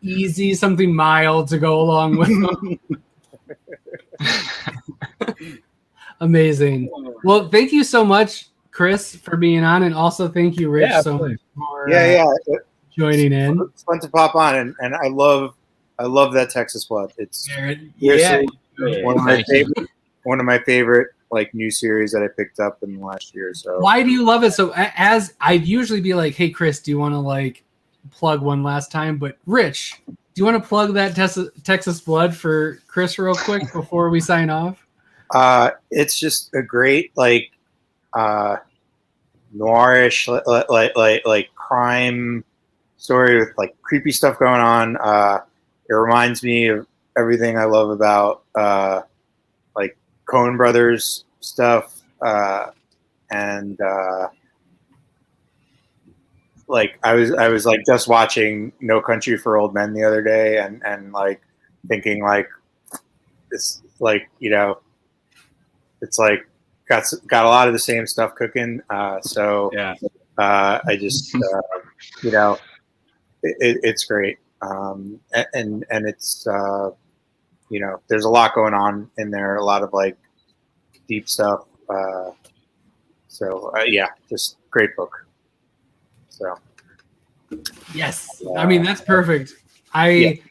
easy, something mild to go along with them. Amazing. Well, thank you so much, Chris, for being on, and also thank you, Rich, so much for joining in. It's fun to pop on, and I love that Texas Blood. It's one of my favorite like new series that I picked up in the last year. So why do you love it? So as I'd usually be like, hey Chris, do you want to like plug one last time? But Rich, do you want to plug that Texas Blood for Chris real quick before we sign off? It's just a great like noirish like crime story with like creepy stuff going on. It reminds me of everything I love about like Coen Brothers stuff, and like I was like just watching No Country for Old Men the other day, and like thinking like it's like it's like got a lot of the same stuff cooking. So yeah, I just it's great, and it's there's a lot going on in there, a lot of like deep stuff. So just great book. So yes, I mean that's perfect. Thank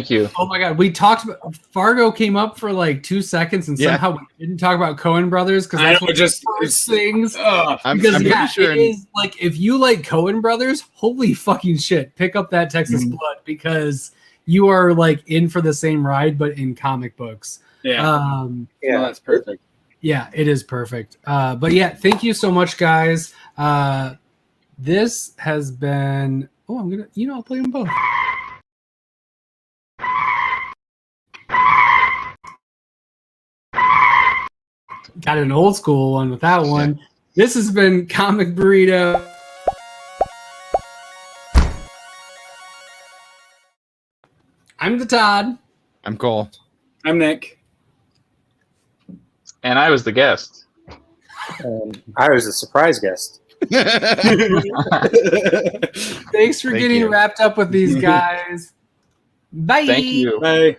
you. Oh my God, we talked about Fargo came up for like 2 seconds, and somehow we didn't talk about Coen Brothers because that's one of first things. I'm pretty sure it is like if you like Coen Brothers, holy fucking shit, pick up that Texas Blood because you are like in for the same ride, but in comic books. Yeah, that's perfect. Yeah, it is perfect. But yeah, thank you so much, guys. This has been. Oh, I'm gonna. I'll play them both. Got an old school one with that one. This has been Comic Burrito. I'm the Todd. I'm Cole. I'm Nick. and I was the guest. I was a surprise guest. Thanks for getting wrapped up with these guys. Bye. Thank you. Bye.